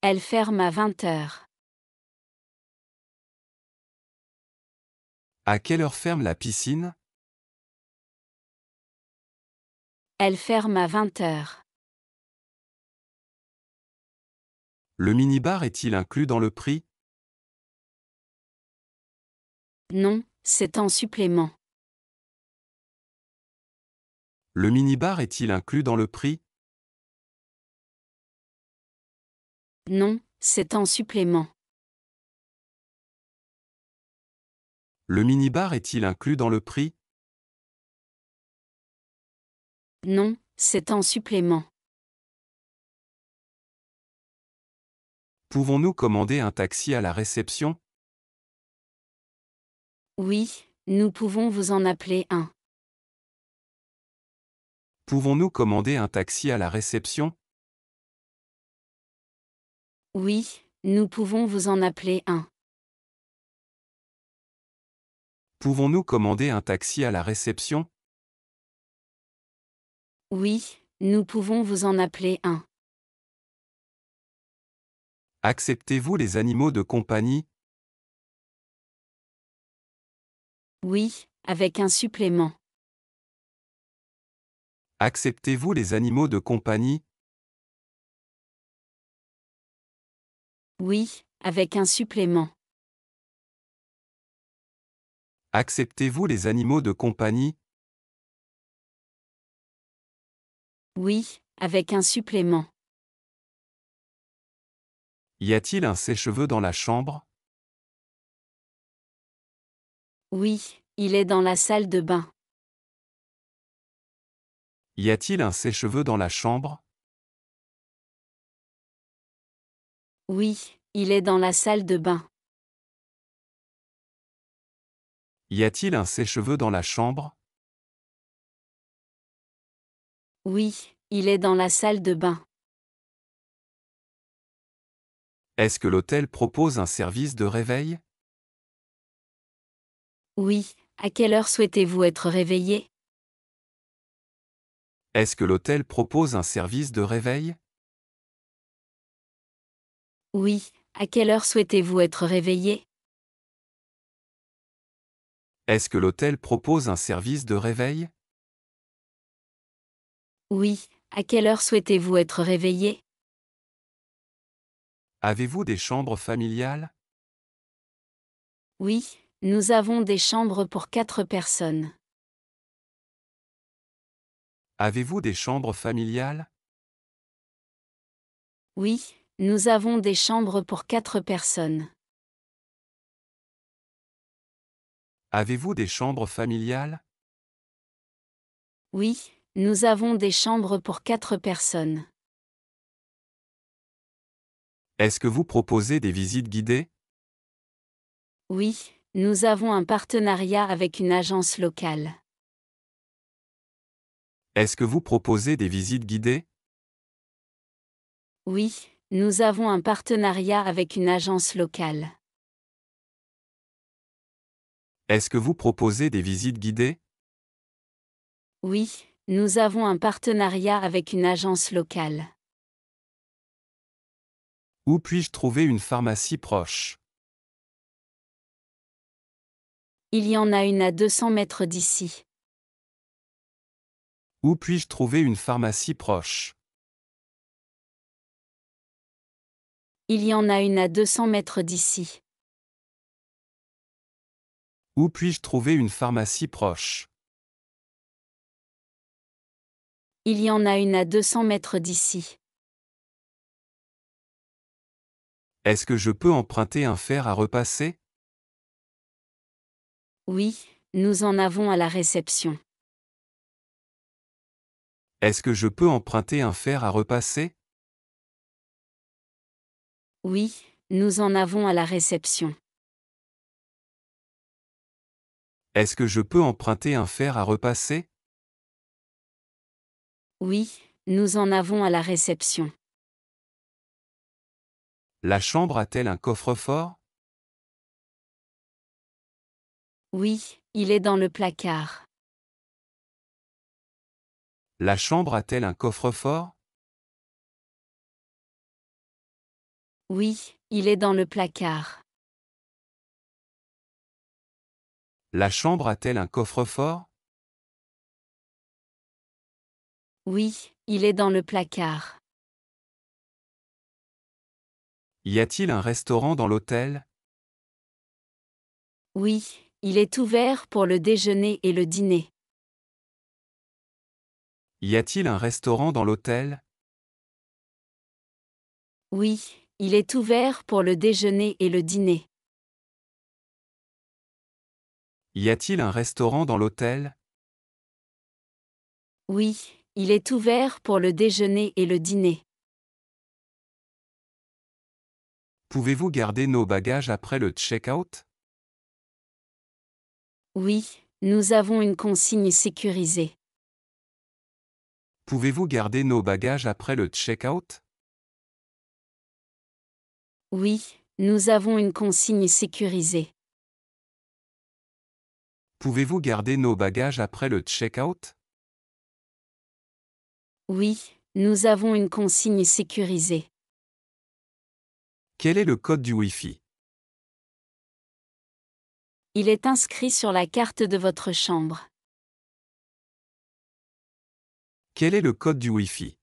Elle ferme à 20 heures. À quelle heure ferme la piscine? Elle ferme à 20 heures. Le minibar est-il inclus dans le prix? Non, c'est en supplément. Le minibar est-il inclus dans le prix? Non, c'est en supplément. Le minibar est-il inclus dans le prix? Non, c'est en supplément. Pouvons-nous commander un taxi à la réception? Oui, nous pouvons vous en appeler un. Pouvons-nous commander un taxi à la réception? Oui, nous pouvons vous en appeler un. Pouvons-nous commander un taxi à la réception? Oui, nous pouvons vous en appeler un. Acceptez-vous les animaux de compagnie? Oui, avec un supplément. Acceptez-vous les animaux de compagnie? Oui, avec un supplément. Acceptez-vous les animaux de compagnie? Oui, avec un supplément. Y a-t-il un sèche-cheveux dans la chambre? Oui, il est dans la salle de bain. Y a-t-il un sèche-cheveux dans la chambre? Oui, il est dans la salle de bain. Y a-t-il un sèche-cheveux dans la chambre? Oui, il est dans la salle de bain. Est-ce que l'hôtel propose un service de réveil? Oui, à quelle heure souhaitez-vous être réveillé? Est-ce que l'hôtel propose un service de réveil? Oui, à quelle heure souhaitez-vous être réveillé? Est-ce que l'hôtel propose un service de réveil? Oui, à quelle heure souhaitez-vous être réveillé? Avez-vous des chambres familiales? Oui, nous avons des chambres pour 4 personnes. Avez-vous des chambres familiales? Oui, nous avons des chambres pour 4 personnes. Avez-vous des chambres familiales? Oui, nous avons des chambres pour 4 personnes. Est-ce que vous proposez des visites guidées? Oui, nous avons un partenariat avec une agence locale. Est-ce que vous proposez des visites guidées? Oui, nous avons un partenariat avec une agence locale. Est-ce que vous proposez des visites guidées? Oui, nous avons un partenariat avec une agence locale. Où puis-je trouver une pharmacie proche? Il y en a une à 200 mètres d'ici. Où puis-je trouver une pharmacie proche? Il y en a une à 200 mètres d'ici. Où puis-je trouver une pharmacie proche? Il y en a une à 200 mètres d'ici. Est-ce que je peux emprunter un fer à repasser? Oui, nous en avons à la réception. Est-ce que je peux emprunter un fer à repasser? Oui, nous en avons à la réception. Est-ce que je peux emprunter un fer à repasser? Oui, nous en avons à la réception. La chambre a-t-elle un coffre-fort? Oui, il est dans le placard. La chambre a-t-elle un coffre-fort? Oui, il est dans le placard. La chambre a-t-elle un coffre-fort? Oui, il est dans le placard. Y a-t-il un restaurant dans l'hôtel? Oui, il est ouvert pour le déjeuner et le dîner. Y a-t-il un restaurant dans l'hôtel? Oui, il est ouvert pour le déjeuner et le dîner. Y a-t-il un restaurant dans l'hôtel? Oui, il est ouvert pour le déjeuner et le dîner. Pouvez-vous garder nos bagages après le check-out? Oui, nous avons une consigne sécurisée. Pouvez-vous garder nos bagages après le check-out? Oui, nous avons une consigne sécurisée. Pouvez-vous garder nos bagages après le check-out? Oui, nous avons une consigne sécurisée. Quel est le code du Wi-Fi? Il est inscrit sur la carte de votre chambre. Quel est le code du Wi-Fi?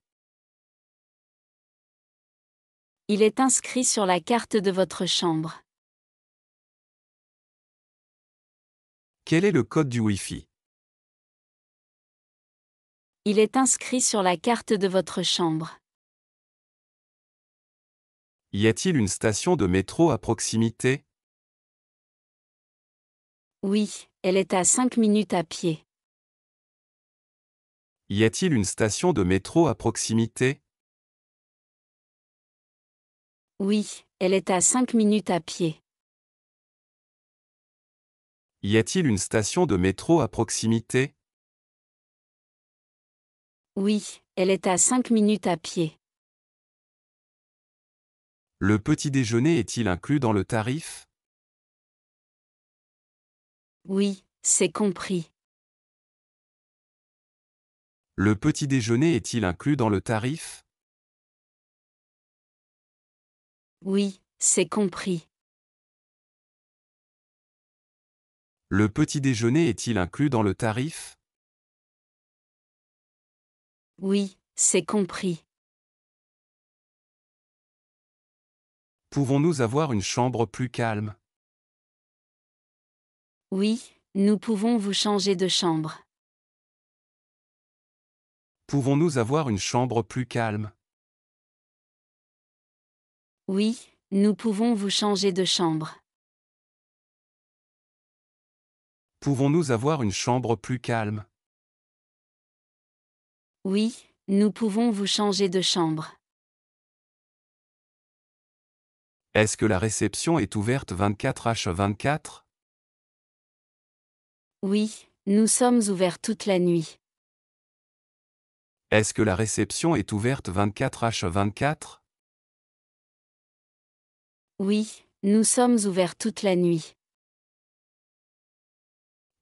Il est inscrit sur la carte de votre chambre. Quel est le code du Wi-Fi? Il est inscrit sur la carte de votre chambre. Y a-t-il une station de métro à proximité? Oui, elle est à 5 minutes à pied. Y a-t-il une station de métro à proximité? Oui, elle est à 5 minutes à pied. Y a-t-il une station de métro à proximité? Oui, elle est à 5 minutes à pied. Le petit déjeuner est-il inclus dans le tarif? Oui, c'est compris. Le petit déjeuner est-il inclus dans le tarif? Oui, c'est compris. Le petit déjeuner est-il inclus dans le tarif? Oui, c'est compris. Pouvons-nous avoir une chambre plus calme? Oui, nous pouvons vous changer de chambre. Pouvons-nous avoir une chambre plus calme? Oui, nous pouvons vous changer de chambre. Pouvons-nous avoir une chambre plus calme? Oui, nous pouvons vous changer de chambre. Est-ce que la réception est ouverte 24h24? Oui, nous sommes ouverts toute la nuit. Est-ce que la réception est ouverte 24h24? Oui, nous sommes ouverts toute la nuit.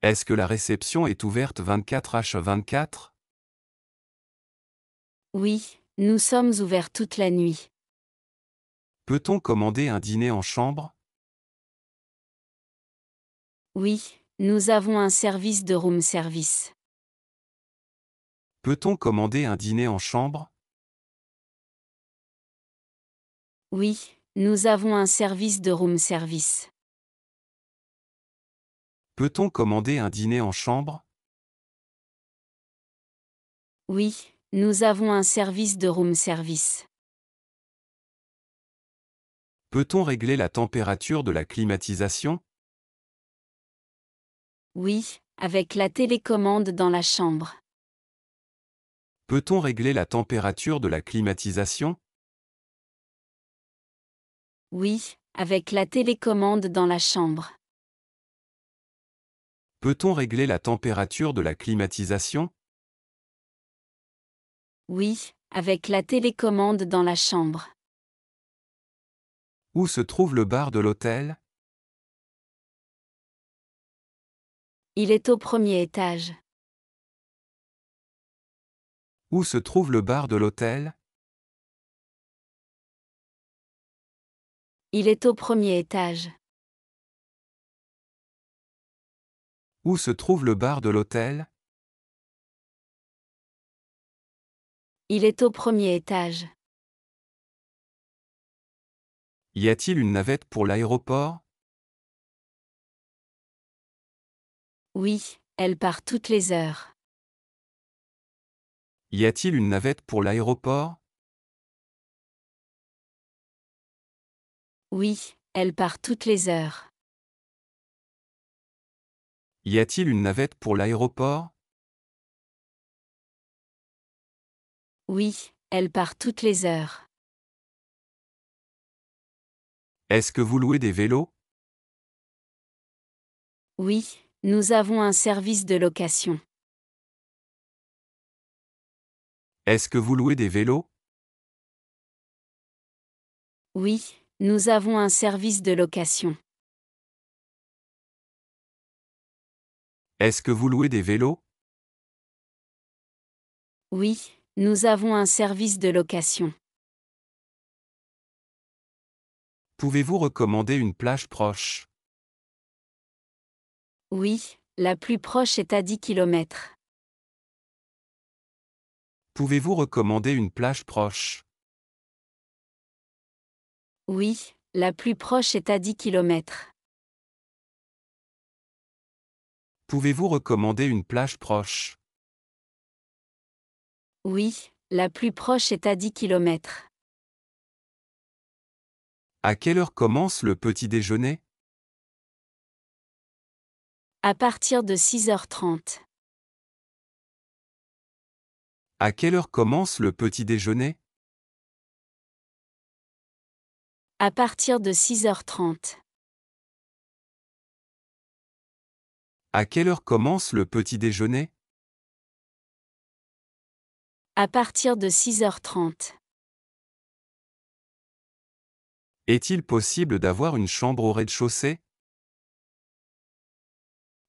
Est-ce que la réception est ouverte 24h24? Oui, nous sommes ouverts toute la nuit. Peut-on commander un dîner en chambre? Oui, nous avons un service de room service. Peut-on commander un dîner en chambre? Oui, nous avons un service de room service. Peut-on commander un dîner en chambre? Oui, nous avons un service de room service. Peut-on régler la température de la climatisation? Oui, avec la télécommande dans la chambre. Peut-on régler la température de la climatisation? Oui, avec la télécommande dans la chambre. Peut-on régler la température de la climatisation? Oui, avec la télécommande dans la chambre. Où se trouve le bar de l'hôtel? Il est au premier étage. Où se trouve le bar de l'hôtel? Il est au premier étage. Où se trouve le bar de l'hôtel? Il est au premier étage. Y a-t-il une navette pour l'aéroport? Oui, elle part toutes les heures. Y a-t-il une navette pour l'aéroport? Oui, elle part toutes les heures. Y a-t-il une navette pour l'aéroport? Oui, elle part toutes les heures. Est-ce que vous louez des vélos? Oui, nous avons un service de location. Est-ce que vous louez des vélos? Oui, nous avons un service de location. Est-ce que vous louez des vélos? Oui, nous avons un service de location. Pouvez-vous recommander une plage proche? Oui, la plus proche est à 10 km. Pouvez-vous recommander une plage proche? Oui, la plus proche est à 10 km. Pouvez-vous recommander une plage proche? Oui, la plus proche est à 10 km. À quelle heure commence le petit déjeuner? À partir de 6h30. À quelle heure commence le petit déjeuner? À partir de 6h30. À quelle heure commence le petit déjeuner? À partir de 6h30. Est-il possible d'avoir une chambre au rez-de-chaussée?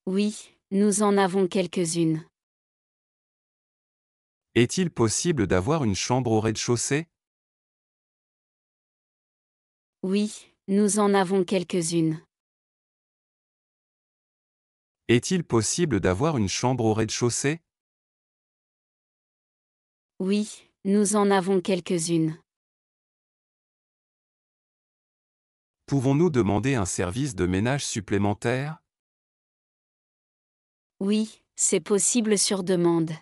Oui, nous en avons quelques-unes. Est-il possible d'avoir une chambre au rez-de-chaussée? Oui, nous en avons quelques-unes. Est-il possible d'avoir une chambre au rez-de-chaussée? Oui, nous en avons quelques-unes. Pouvons-nous demander un service de ménage supplémentaire? Oui, c'est possible sur demande.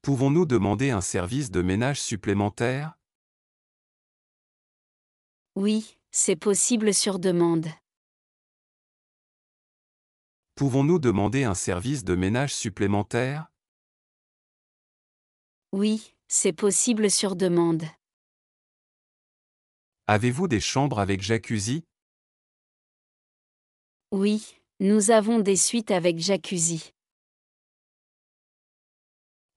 Pouvons-nous demander un service de ménage supplémentaire? Oui, c'est possible sur demande. Pouvons-nous demander un service de ménage supplémentaire? Oui, c'est possible sur demande. Avez-vous des chambres avec jacuzzi? Oui, nous avons des suites avec jacuzzi.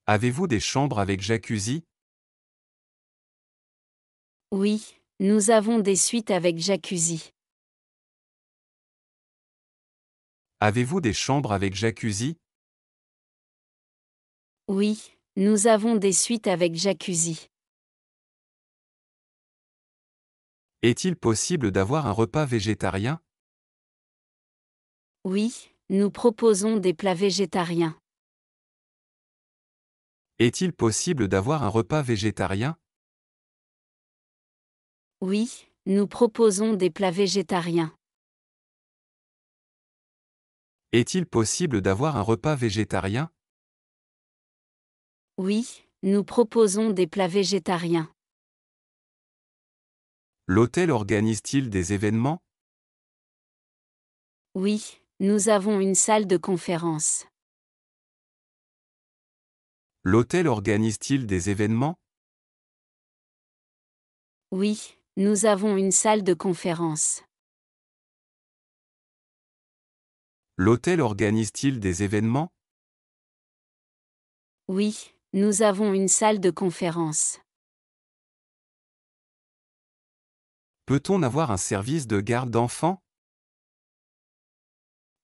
Avez-vous des chambres avec jacuzzi? Oui, nous avons des suites avec jacuzzi. Avez-vous des chambres avec jacuzzi? Oui, nous avons des suites avec jacuzzi. Est-il possible d'avoir un repas végétarien? Oui, nous proposons des plats végétariens. Est-il possible d'avoir un repas végétarien? Oui, nous proposons des plats végétariens. Est-il possible d'avoir un repas végétarien? Oui, nous proposons des plats végétariens. L'hôtel organise-t-il des événements? Oui, nous avons une salle de conférence. L'hôtel organise-t-il des événements? Oui, nous avons une salle de conférence. L'hôtel organise-t-il des événements? Oui, nous avons une salle de conférence. Peut-on avoir un service de garde d'enfants?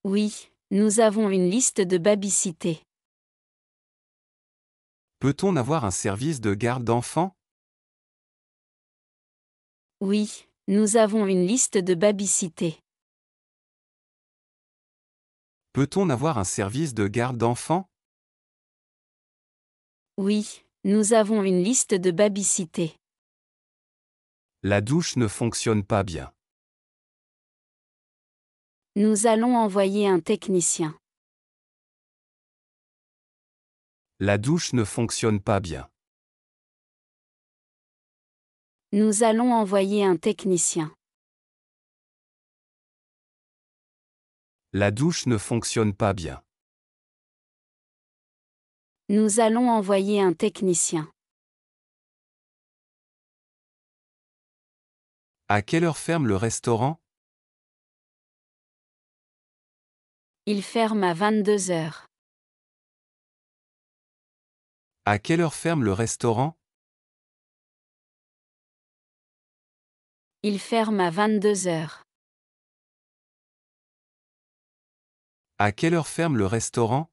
Oui, nous avons une liste de baby-cité. Peut-on avoir un service de garde d'enfants? Oui, nous avons une liste de baby-cité. Peut-on avoir un service de garde d'enfants? Oui, nous avons une liste de baby-cité. La douche ne fonctionne pas bien. Nous allons envoyer un technicien. La douche ne fonctionne pas bien. Nous allons envoyer un technicien. La douche ne fonctionne pas bien. Nous allons envoyer un technicien. À quelle heure ferme le restaurant? Il ferme à 22 heures. À quelle heure ferme le restaurant? Il ferme à 22 heures. À quelle heure ferme le restaurant?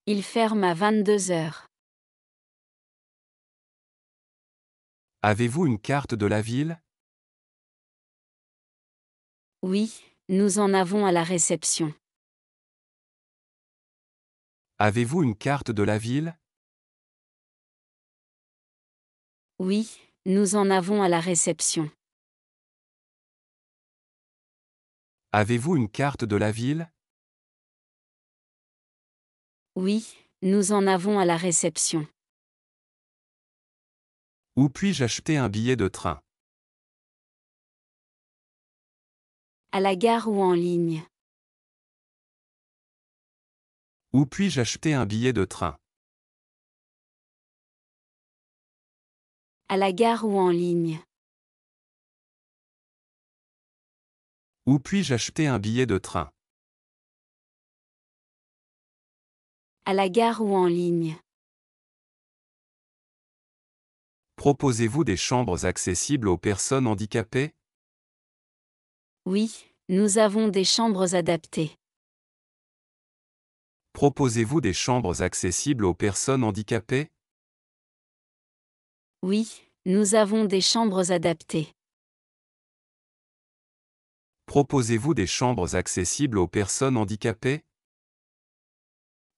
Il ferme à 22 heures. Avez-vous une carte de la ville? Oui, nous en avons à la réception. Avez-vous une carte de la ville? Oui, nous en avons à la réception. Avez-vous une carte de la ville? Oui, nous en avons à la réception. Où puis-je acheter un billet de train? À la gare ou en ligne. Où puis-je acheter un billet de train? À la gare ou en ligne. Où puis-je acheter un billet de train? À la gare ou en ligne. Proposez-vous des chambres accessibles aux personnes handicapées? Oui, nous avons des chambres adaptées. Proposez-vous des chambres accessibles aux personnes handicapées? Oui, nous avons des chambres adaptées. Proposez-vous des chambres accessibles aux personnes handicapées?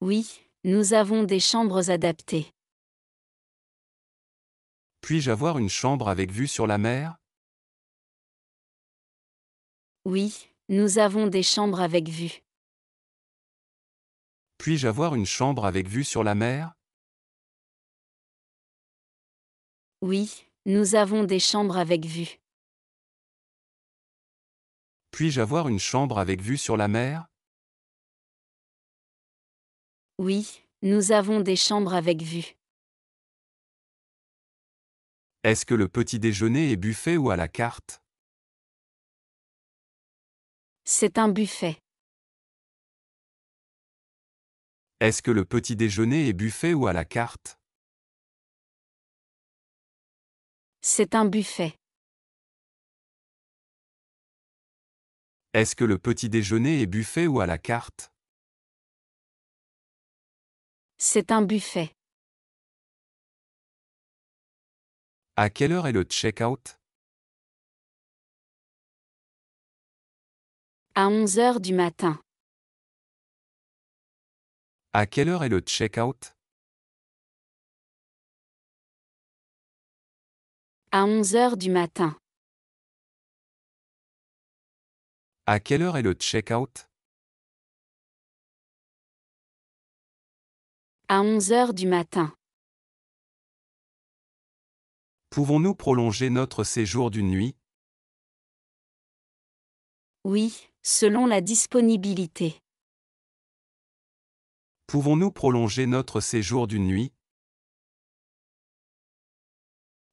Oui, nous avons des chambres adaptées. Puis-je avoir une chambre avec vue sur la mer? Oui, nous avons des chambres avec vue. Puis-je avoir une chambre avec vue sur la mer? Oui, nous avons des chambres avec vue. Puis-je avoir une chambre avec vue sur la mer? Oui, nous avons des chambres avec vue. Est-ce que le petit déjeuner est buffet ou à la carte? C'est un buffet. Est-ce que le petit déjeuner est buffet ou à la carte? C'est un buffet. Est-ce que le petit déjeuner est buffet ou à la carte? C'est un buffet. À quelle heure est le check-out? À 11 heures du matin. À quelle heure est le check-out? À 11 heures du matin. À quelle heure est le check-out? À 11 heures du matin. Pouvons-nous prolonger notre séjour d'une nuit? Oui, selon la disponibilité. Pouvons-nous prolonger notre séjour d'une nuit?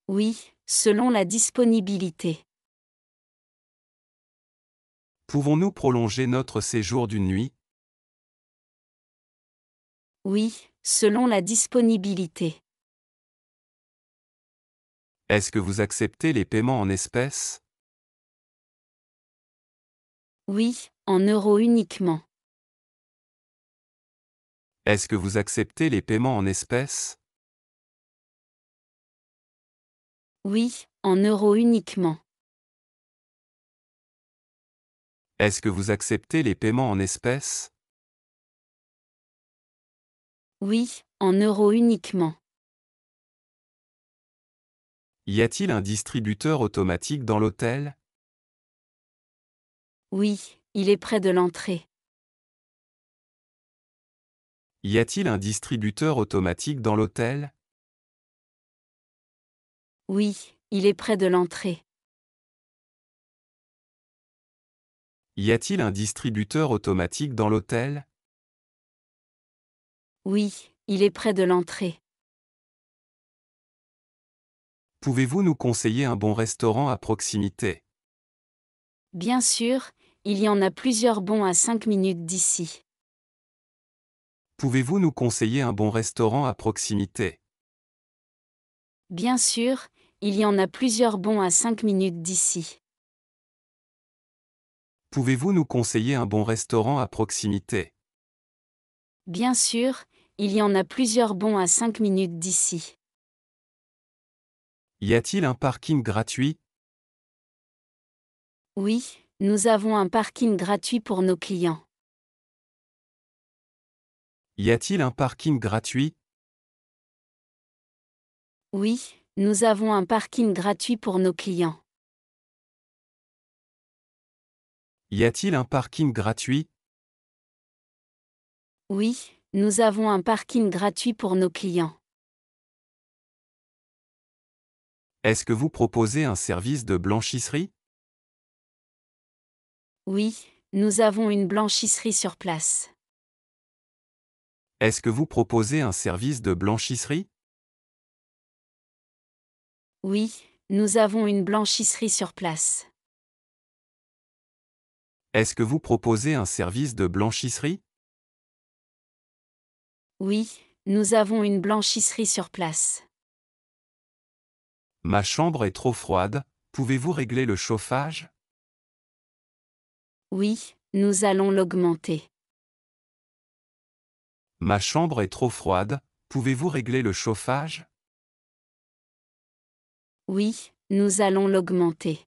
Oui, selon la disponibilité. Pouvons-nous prolonger notre séjour d'une nuit? Oui, selon la disponibilité. Est-ce que vous acceptez les paiements en espèces? Oui, en euros uniquement. Est-ce que vous acceptez les paiements en espèces? Oui, en euros uniquement. Est-ce que vous acceptez les paiements en espèces? Oui, en euros uniquement. Y a-t-il un distributeur automatique dans l'hôtel? Oui, il est près de l'entrée. Y a-t-il un distributeur automatique dans l'hôtel? Oui, il est près de l'entrée. Y a-t-il un distributeur automatique dans l'hôtel? Oui, il est près de l'entrée. Pouvez-vous nous conseiller un bon restaurant à proximité? Bien sûr, il y en a plusieurs bons à 5 minutes d'ici. Pouvez-vous nous conseiller un bon restaurant à proximité? Bien sûr, il y en a plusieurs bons à 5 minutes d'ici. Pouvez-vous nous conseiller un bon restaurant à proximité? Bien sûr, il y en a plusieurs bons à 5 minutes d'ici. Y a-t-il un parking gratuit? Oui, nous avons un parking gratuit pour nos clients. Y a-t-il un parking gratuit? Oui, nous avons un parking gratuit pour nos clients. Y a-t-il un parking gratuit? Oui, nous avons un parking gratuit pour nos clients. Est-ce que vous proposez un service de blanchisserie? Oui, nous avons une blanchisserie sur place. Est-ce que vous proposez un service de blanchisserie? Oui, nous avons une blanchisserie sur place. Est-ce que vous proposez un service de blanchisserie? Oui, nous avons une blanchisserie sur place. Ma chambre est trop froide, pouvez-vous régler le chauffage? Oui, nous allons l'augmenter. Ma chambre est trop froide, pouvez-vous régler le chauffage? Oui, nous allons l'augmenter.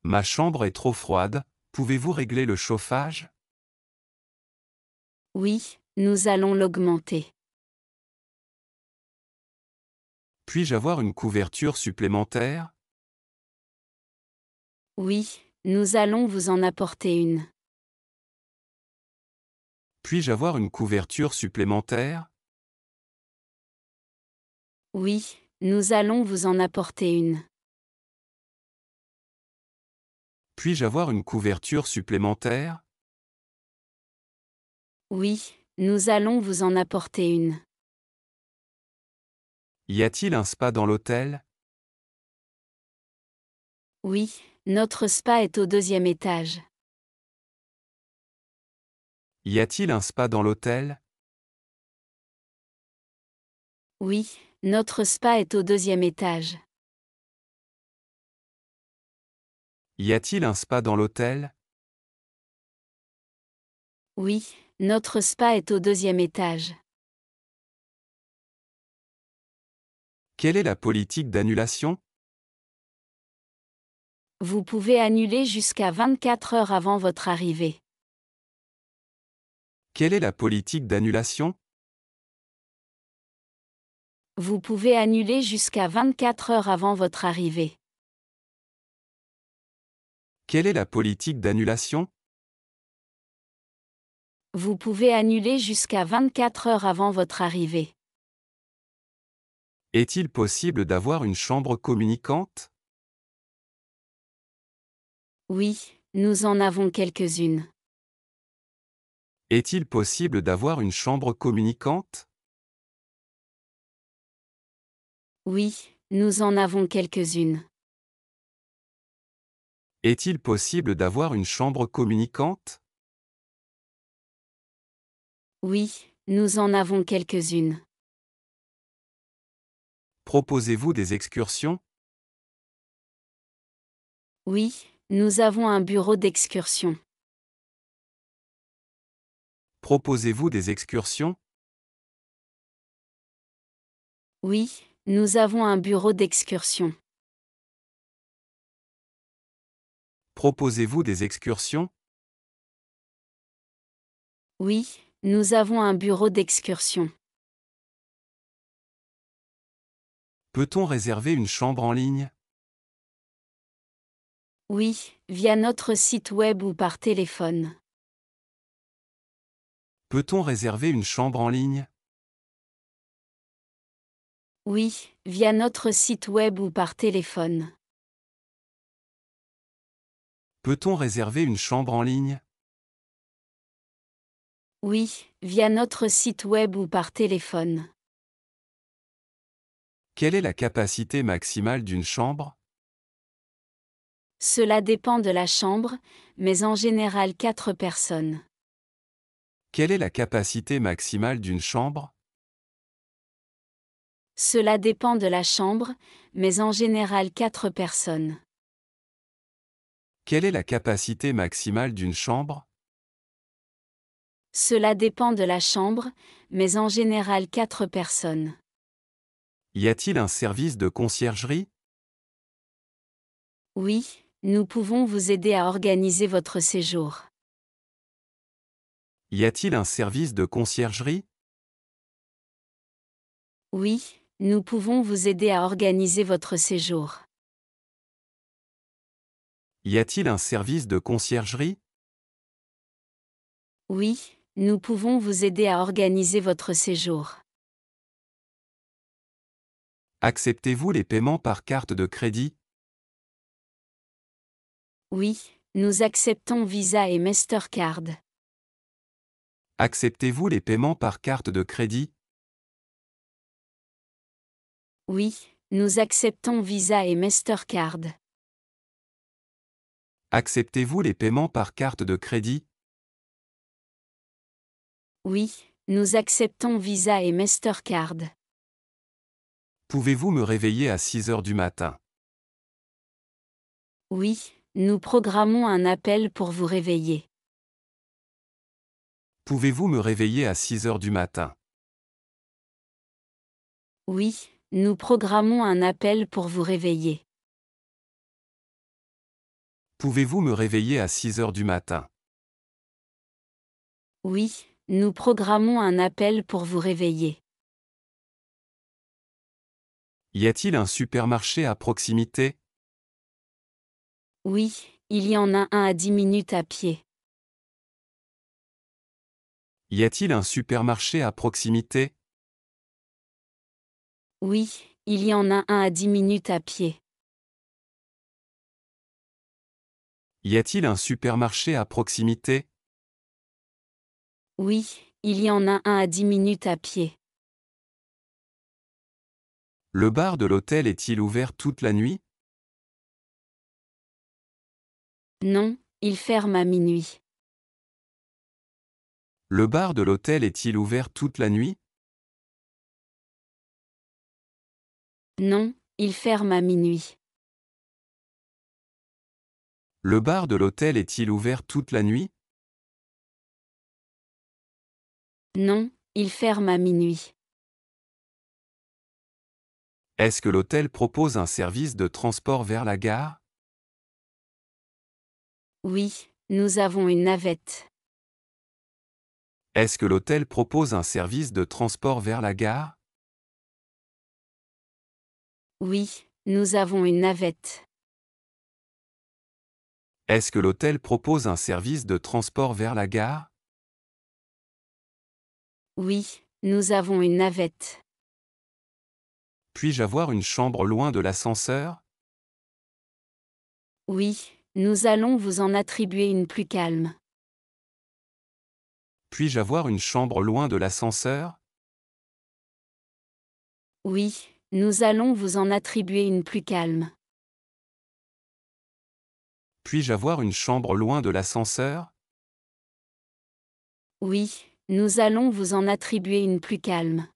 Ma chambre est trop froide, pouvez-vous régler le chauffage? Oui, nous allons l'augmenter. Puis-je avoir une couverture supplémentaire? Oui, nous allons vous en apporter une. Puis-je avoir une couverture supplémentaire? Oui, nous allons vous en apporter une. Puis-je avoir une couverture supplémentaire? Oui, nous allons vous en apporter une. Y a-t-il un spa dans l'hôtel? Oui, notre spa est au 2e étage. Y a-t-il un spa dans l'hôtel? Oui, notre spa est au 2e étage. Y a-t-il un spa dans l'hôtel? Oui, notre spa est au 2e étage. Quelle est la politique d'annulation? Vous pouvez annuler jusqu'à 24 heures avant votre arrivée. Quelle est la politique d'annulation? Vous pouvez annuler jusqu'à 24 heures avant votre arrivée. Quelle est la politique d'annulation? Vous pouvez annuler jusqu'à 24 heures avant votre arrivée. Est-il possible d'avoir une chambre communicante? Oui, nous en avons quelques-unes. Est-il possible d'avoir une chambre communicante? Oui, nous en avons quelques-unes. Est-il possible d'avoir une chambre communicante? Oui, nous en avons quelques-unes. Proposez-vous des excursions? Oui, nous avons un bureau d'excursion. Proposez-vous des excursions? Oui, nous avons un bureau d'excursion. Proposez-vous des excursions? Oui, nous avons un bureau d'excursion. Peut-on réserver une chambre en ligne? Oui, via notre site web ou par téléphone. Peut-on réserver une chambre en ligne? Oui, via notre site web ou par téléphone. Peut-on réserver une chambre en ligne? Oui, via notre site web ou par téléphone. Quelle est la capacité maximale d'une chambre? Cela dépend de la chambre, mais en général 4 personnes. Quelle est la capacité maximale d'une chambre? Cela dépend de la chambre, mais en général 4 personnes. Quelle est la capacité maximale d'une chambre? Cela dépend de la chambre, mais en général 4 personnes. Y a-t-il un service de conciergerie? Oui, nous pouvons vous aider à organiser votre séjour. Y a-t-il un service de conciergerie? Oui, nous pouvons vous aider à organiser votre séjour. Y a-t-il un service de conciergerie? Oui, nous pouvons vous aider à organiser votre séjour. Acceptez-vous les paiements par carte de crédit? Oui, nous acceptons Visa et Mastercard. Acceptez-vous les paiements par carte de crédit? Oui, nous acceptons Visa et Mastercard. Acceptez-vous les paiements par carte de crédit? Oui, nous acceptons Visa et Mastercard. Pouvez-vous me réveiller à 6 heures du matin? Oui, nous programmons un appel pour vous réveiller. Pouvez-vous me réveiller à 6 heures du matin? Oui, nous programmons un appel pour vous réveiller. Pouvez-vous me réveiller à 6 heures du matin? Oui, nous programmons un appel pour vous réveiller. Y a-t-il un supermarché à proximité? Oui, il y en a un à 10 minutes à pied. Y a-t-il un supermarché à proximité? Oui, il y en a un à 10 minutes à pied. Y a-t-il un supermarché à proximité? Oui, il y en a un à 10 minutes à pied. Le bar de l'hôtel est-il ouvert toute la nuit? Non, il ferme à minuit. Le bar de l'hôtel est-il ouvert toute la nuit? Non, il ferme à minuit. Le bar de l'hôtel est-il ouvert toute la nuit? Non, il ferme à minuit. Est-ce que l'hôtel propose un service de transport vers la gare? Oui, nous avons une navette. Est-ce que l'hôtel propose un service de transport vers la gare? Oui, nous avons une navette. Est-ce que l'hôtel propose un service de transport vers la gare? Oui, nous avons une navette. Puis-je avoir une chambre loin de l'ascenseur? Oui, nous allons vous en attribuer une plus calme. Puis-je avoir une chambre loin de l'ascenseur? Oui, nous allons vous en attribuer une plus calme. Puis-je avoir une chambre loin de l'ascenseur? Oui, nous allons vous en attribuer une plus calme.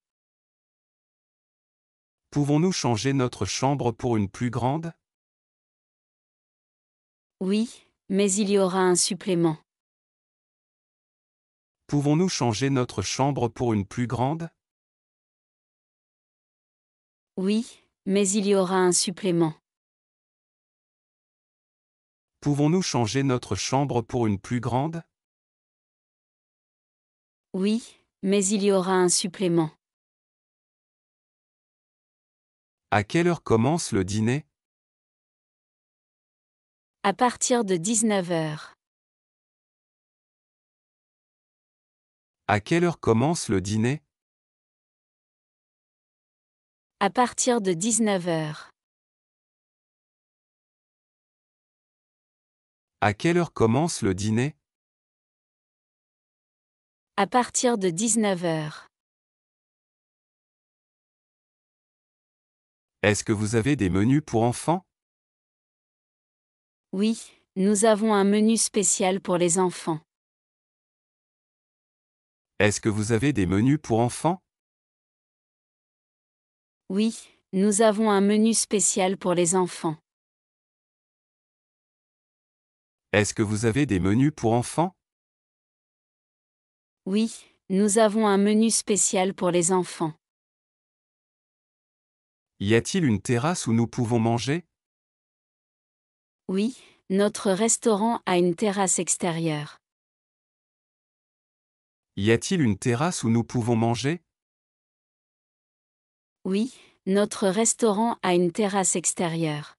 Pouvons-nous changer notre chambre pour une plus grande? Oui, mais il y aura un supplément. Pouvons-nous changer notre chambre pour une plus grande? Oui, mais il y aura un supplément. Pouvons-nous changer notre chambre pour une plus grande? Oui, mais il y aura un supplément. À quelle heure commence le dîner? À partir de 19 heures. À quelle heure commence le dîner? À partir de 19 heures. À quelle heure commence le dîner? À partir de 19 heures. Est-ce que vous avez des menus pour enfants? Oui, nous avons un menu spécial pour les enfants. Est-ce que vous avez des menus pour enfants? Oui, nous avons un menu spécial pour les enfants. Est-ce que vous avez des menus pour enfants? Oui, nous avons un menu spécial pour les enfants. Y a-t-il une terrasse où nous pouvons manger? Oui, notre restaurant a une terrasse extérieure. Y a-t-il une terrasse où nous pouvons manger? Oui, notre restaurant a une terrasse extérieure.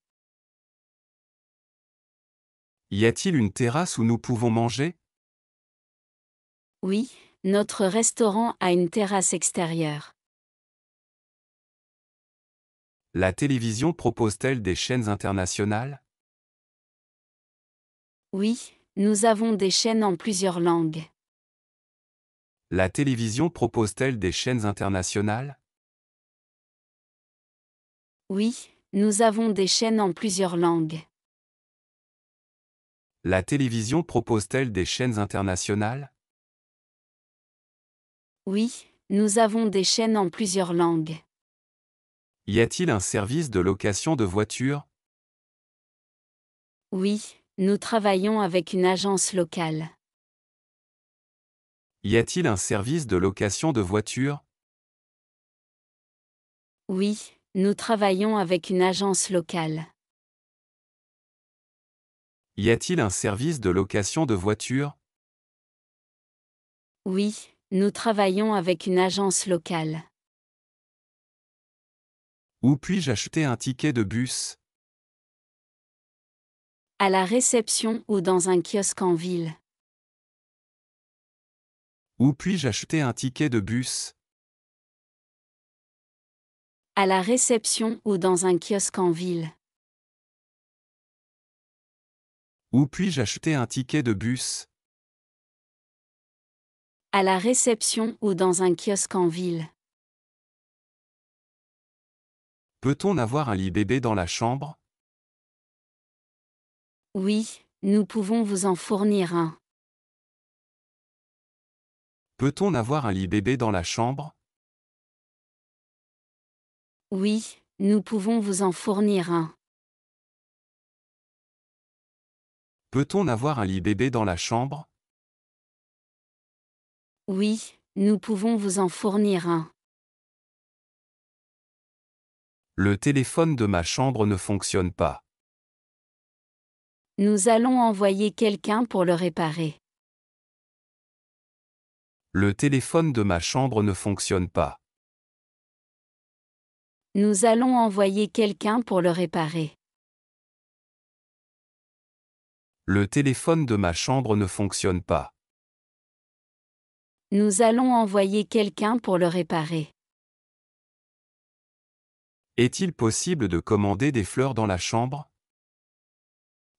Y a-t-il une terrasse où nous pouvons manger? Oui, notre restaurant a une terrasse extérieure. La télévision propose-t-elle des chaînes internationales? Oui, nous avons des chaînes en plusieurs langues. La télévision propose-t-elle des chaînes internationales? Oui, nous avons des chaînes en plusieurs langues. La télévision propose-t-elle des chaînes internationales? Oui, nous avons des chaînes en plusieurs langues. Y a-t-il un service de location de voitures? Oui, nous travaillons avec une agence locale. Y a-t-il un service de location de voitures? Oui, nous travaillons avec une agence locale. Y a-t-il un service de location de voitures? Oui, nous travaillons avec une agence locale. Où puis-je acheter un ticket de bus? À la réception ou dans un kiosque en ville. Où puis-je acheter un ticket de bus? À la réception ou dans un kiosque en ville. Où puis-je acheter un ticket de bus? À la réception ou dans un kiosque en ville. Peut-on avoir un lit bébé dans la chambre? Oui, nous pouvons vous en fournir un. Peut-on avoir un lit bébé dans la chambre? Oui, nous pouvons vous en fournir un. Peut-on avoir un lit bébé dans la chambre? Oui, nous pouvons vous en fournir un. Le téléphone de ma chambre ne fonctionne pas. Nous allons envoyer quelqu'un pour le réparer. Le téléphone de ma chambre ne fonctionne pas. Nous allons envoyer quelqu'un pour le réparer. Le téléphone de ma chambre ne fonctionne pas. Nous allons envoyer quelqu'un pour le réparer. Est-il possible de commander des fleurs dans la chambre?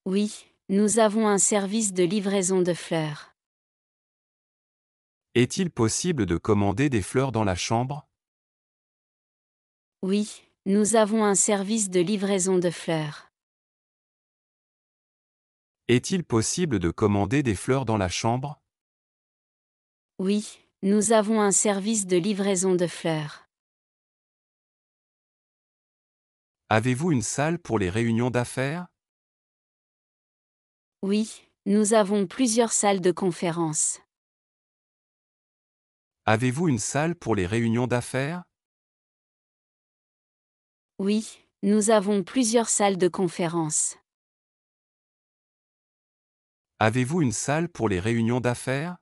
Oui, nous avons un service de livraison de fleurs. Est-il possible de commander des fleurs dans la chambre? Oui, nous avons un service de livraison de fleurs. Est-il possible de commander des fleurs dans la chambre? Oui, nous avons un service de livraison de fleurs. Avez-vous une salle pour les réunions d'affaires? Oui, nous avons plusieurs salles de conférence. Avez-vous une salle pour les réunions d'affaires? Oui, nous avons plusieurs salles de conférence. Avez-vous une salle pour les réunions d'affaires?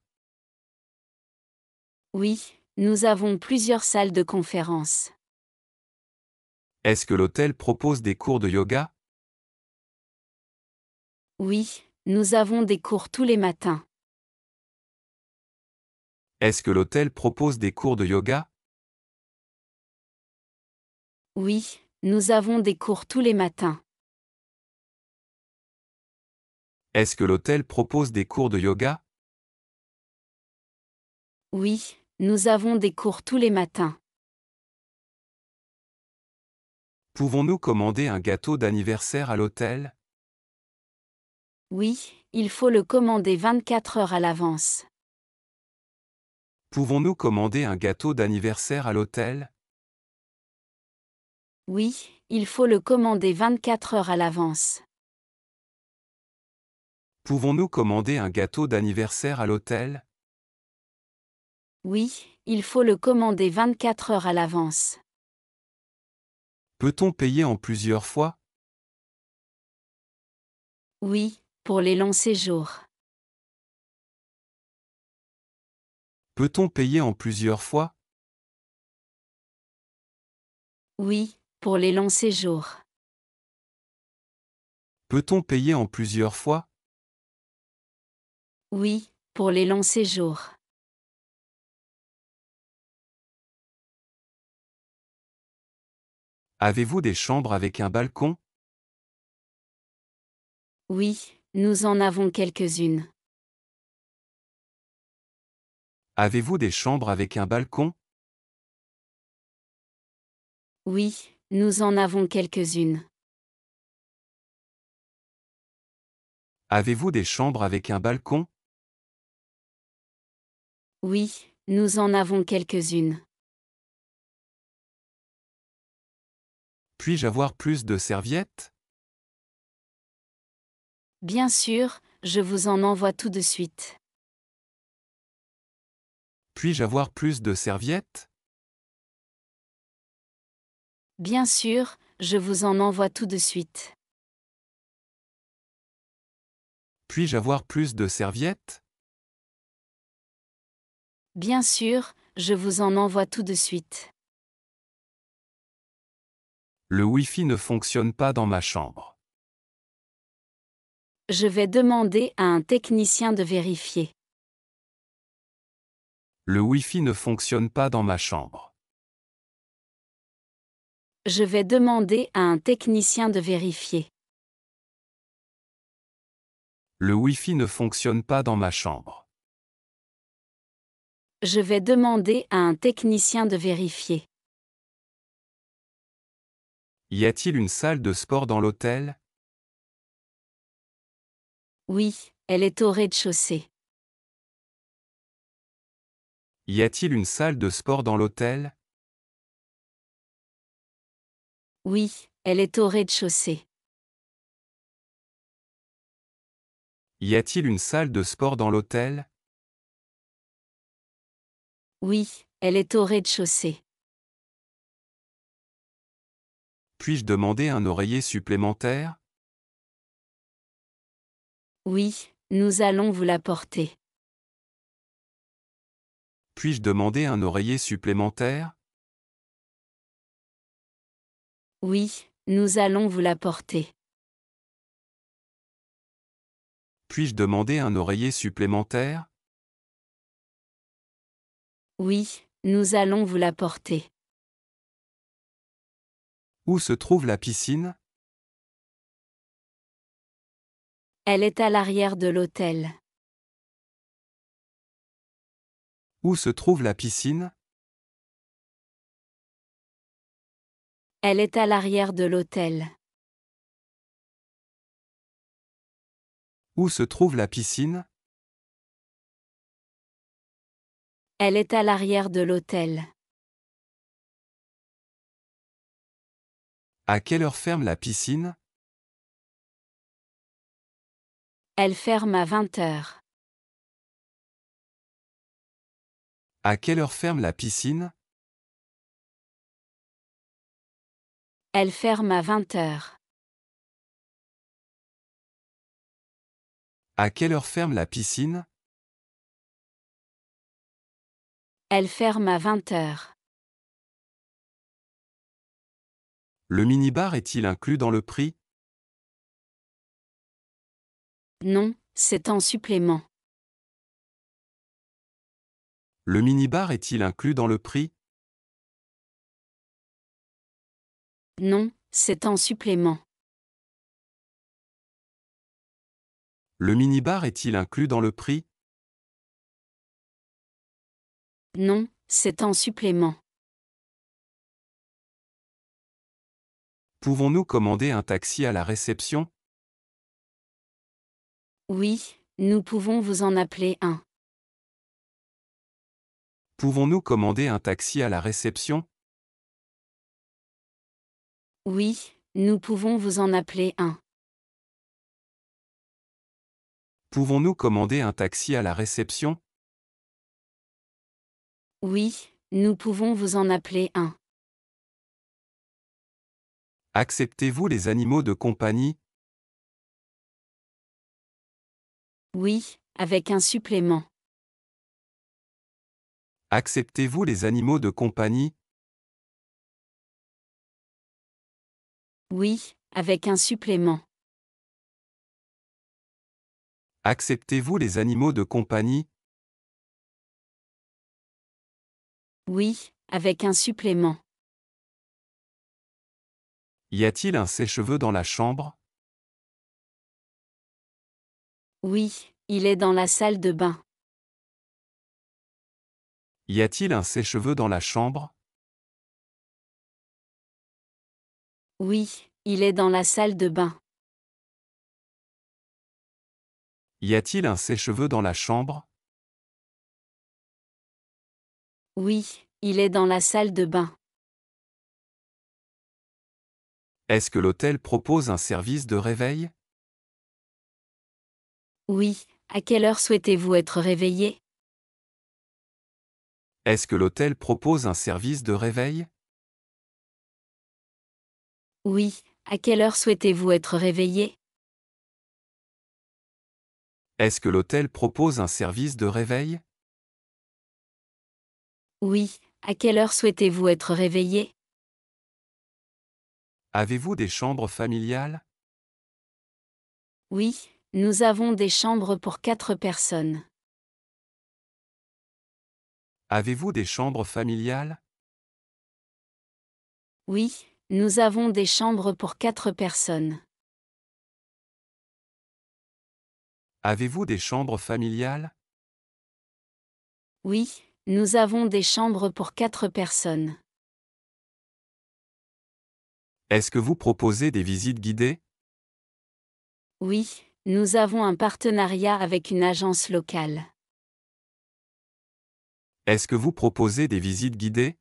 Oui, nous avons plusieurs salles de conférence. Est-ce que l'hôtel propose des cours de yoga? Oui, nous avons des cours tous les matins. Est-ce que l'hôtel propose des cours de yoga? Oui, nous avons des cours tous les matins. Est-ce que l'hôtel propose des cours de yoga? Oui, nous avons des cours tous les matins. Pouvons-nous commander un gâteau d'anniversaire à l'hôtel? Oui, il faut le commander 24 heures à l'avance. Pouvons-nous commander un gâteau d'anniversaire à l'hôtel? Oui, il faut le commander 24 heures à l'avance. Pouvons-nous commander un gâteau d'anniversaire à l'hôtel? Oui, il faut le commander 24 heures à l'avance. Peut-on payer en plusieurs fois? Oui, pour les longs séjours. Peut-on payer en plusieurs fois? Oui, pour les longs séjours. Peut-on payer en plusieurs fois? Oui, pour les longs séjours. Avez-vous des chambres avec un balcon? Oui, nous en avons quelques-unes. Avez-vous des chambres avec un balcon? Oui, nous en avons quelques-unes. Avez-vous des chambres avec un balcon? Oui, nous en avons quelques-unes. Puis-je avoir plus de serviettes? Bien sûr, je vous en envoie tout de suite. Puis-je avoir plus de serviettes? Bien sûr, je vous en envoie tout de suite. Puis-je avoir plus de serviettes? Bien sûr, je vous en envoie tout de suite. Le Wi-Fi ne fonctionne pas dans ma chambre. Je vais demander à un technicien de vérifier. Le Wi-Fi ne fonctionne pas dans ma chambre. Je vais demander à un technicien de vérifier. Le Wi-Fi ne fonctionne pas dans ma chambre. Je vais demander à un technicien de vérifier. Y a-t-il une salle de sport dans l'hôtel? Oui, elle est au rez-de-chaussée. Y a-t-il une salle de sport dans l'hôtel? Oui, elle est au rez-de-chaussée. Y a-t-il une salle de sport dans l'hôtel? Oui, elle est au rez-de-chaussée. Puis-je demander un oreiller supplémentaire? Oui, nous allons vous l'apporter. Puis-je demander un oreiller supplémentaire? Oui, nous allons vous l'apporter. Puis-je demander un oreiller supplémentaire? Oui, nous allons vous l'apporter. Où se trouve la piscine? Elle est à l'arrière de l'hôtel. Où se trouve la piscine? Elle est à l'arrière de l'hôtel. Où se trouve la piscine? Elle est à l'arrière de l'hôtel. À quelle heure ferme la piscine? Elle ferme à 20 heures. À quelle heure ferme la piscine? Elle ferme à 20 heures. À quelle heure ferme la piscine? Elle ferme à 20 heures. Le minibar est-il inclus dans le prix? Non, c'est en supplément. Le minibar est-il inclus dans le prix? Non, c'est en supplément. Le minibar est-il inclus dans le prix? Non, c'est en supplément. Pouvons-nous commander un taxi à la réception? Oui, nous pouvons vous en appeler un. Pouvons-nous commander un taxi à la réception? Oui, nous pouvons vous en appeler un. Pouvons-nous commander un taxi à la réception? Oui, nous pouvons vous en appeler un. Acceptez-vous les animaux de compagnie? Oui, avec un supplément. Acceptez-vous les animaux de compagnie? Oui, avec un supplément. Acceptez-vous les animaux de compagnie? Oui, avec un supplément. Y a-t-il un sèche-cheveux dans la chambre? Oui, il est dans la salle de bain. Y a-t-il un sèche-cheveux dans la chambre? Oui, il est dans la salle de bain. Y a-t-il un sèche-cheveux dans la chambre? Oui, il est dans la salle de bain. Est-ce que l'hôtel propose un service de réveil? Oui, à quelle heure souhaitez-vous être réveillé? Est-ce que l'hôtel propose un service de réveil? Oui, à quelle heure souhaitez-vous être réveillé? Est-ce que l'hôtel propose un service de réveil? Oui, à quelle heure souhaitez-vous être réveillé? Avez-vous des chambres familiales? Oui, nous avons des chambres pour 4 personnes. Avez-vous des chambres familiales? Oui, nous avons des chambres pour 4 personnes. Avez-vous des chambres familiales? Oui, nous avons des chambres pour 4 personnes. Est-ce que vous proposez des visites guidées? Oui, nous avons un partenariat avec une agence locale. Est-ce que vous proposez des visites guidées?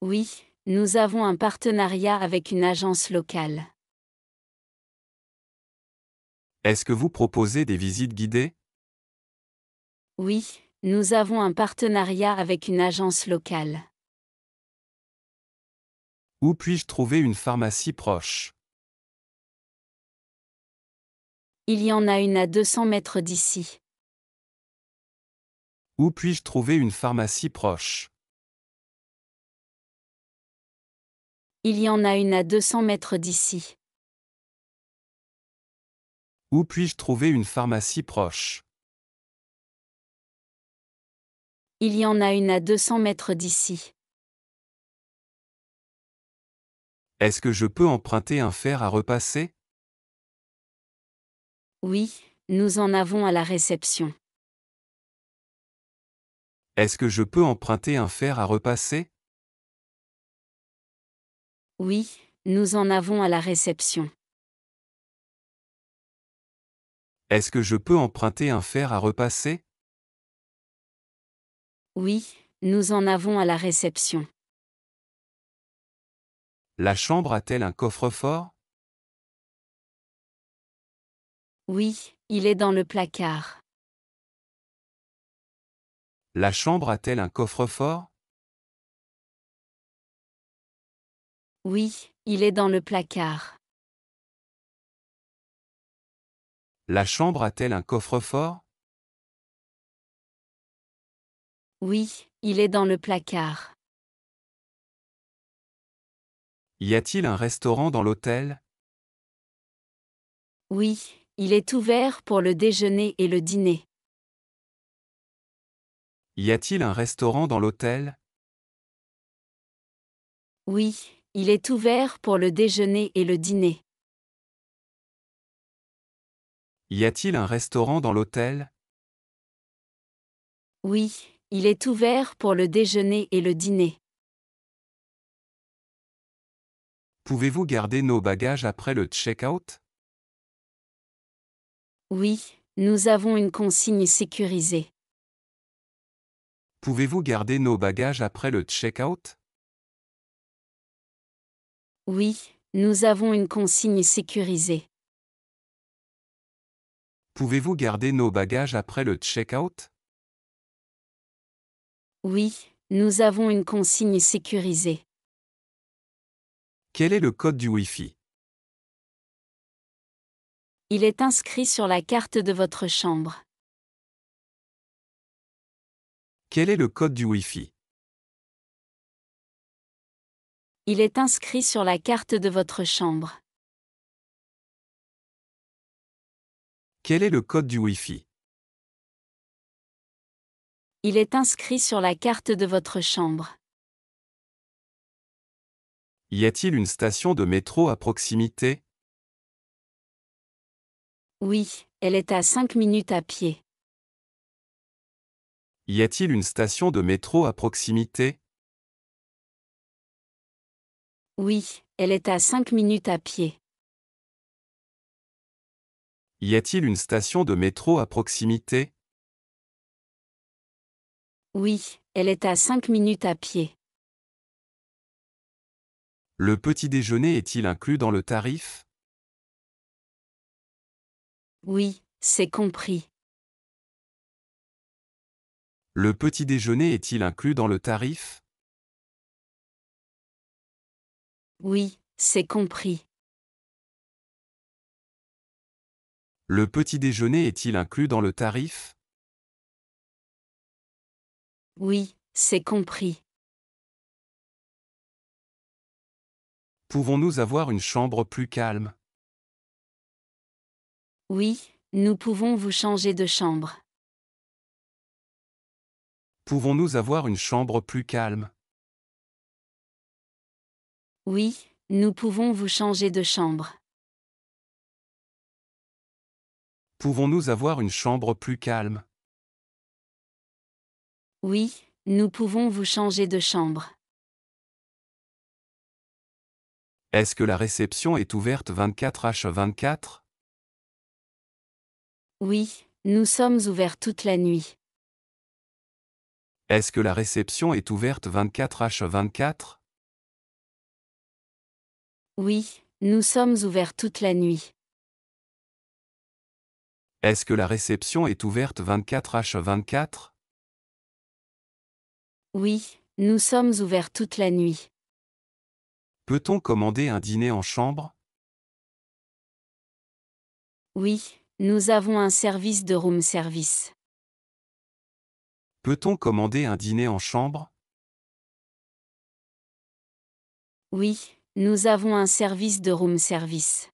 Oui, nous avons un partenariat avec une agence locale. Est-ce que vous proposez des visites guidées? Oui, nous avons un partenariat avec une agence locale. Où puis-je trouver une pharmacie proche? Il y en a une à 200 mètres d'ici. Où puis-je trouver une pharmacie proche? Il y en a une à 200 mètres d'ici. Où puis-je trouver une pharmacie proche? Il y en a une à 200 mètres d'ici. Est-ce que je peux emprunter un fer à repasser? Oui, nous en avons à la réception. Est-ce que je peux emprunter un fer à repasser? Oui, nous en avons à la réception. Est-ce que je peux emprunter un fer à repasser? Oui, nous en avons à la réception. La chambre a-t-elle un coffre-fort? Oui, il est dans le placard. La chambre a-t-elle un coffre-fort? Oui, il est dans le placard. La chambre a-t-elle un coffre-fort? Oui, il est dans le placard. Y a-t-il un restaurant dans l'hôtel? Oui, il est ouvert pour le déjeuner et le dîner. Y a-t-il un restaurant dans l'hôtel? Oui, il est ouvert pour le déjeuner et le dîner. Y a-t-il un restaurant dans l'hôtel? Oui, il est ouvert pour le déjeuner et le dîner. Pouvez-vous garder nos bagages après le check-out? Oui, nous avons une consigne sécurisée. Pouvez-vous garder nos bagages après le check-out? Oui, nous avons une consigne sécurisée. Pouvez-vous garder nos bagages après le check-out? Oui, nous avons une consigne sécurisée. Quel est le code du Wi-Fi? Il est inscrit sur la carte de votre chambre. Quel est le code du Wi-Fi? Il est inscrit sur la carte de votre chambre. Quel est le code du Wi-Fi? Il est inscrit sur la carte de votre chambre. Y a-t-il une station de métro à proximité? Oui, elle est à 5 minutes à pied. Y a-t-il une station de métro à proximité? Oui, elle est à 5 minutes à pied. Y a-t-il une station de métro à proximité? Oui, elle est à 5 minutes à pied. Le petit déjeuner est-il inclus dans le tarif? Oui, c'est compris. Le petit déjeuner est-il inclus dans le tarif? Oui, c'est compris. Le petit déjeuner est-il inclus dans le tarif? Oui, c'est compris. Pouvons-nous avoir une chambre plus calme? Oui, nous pouvons vous changer de chambre. Pouvons-nous avoir une chambre plus calme? Oui, nous pouvons vous changer de chambre. Pouvons-nous avoir une chambre plus calme? Oui, nous pouvons vous changer de chambre. Est-ce que la réception est ouverte 24h24? Oui, nous sommes ouverts toute la nuit. Est-ce que la réception est ouverte 24h24? Oui, nous sommes ouverts toute la nuit. Est-ce que la réception est ouverte 24h24? Oui, nous sommes ouverts toute la nuit. Peut-on commander un dîner en chambre? Oui, nous avons un service de room service. Peut-on commander un dîner en chambre? Oui, nous avons un service de room service.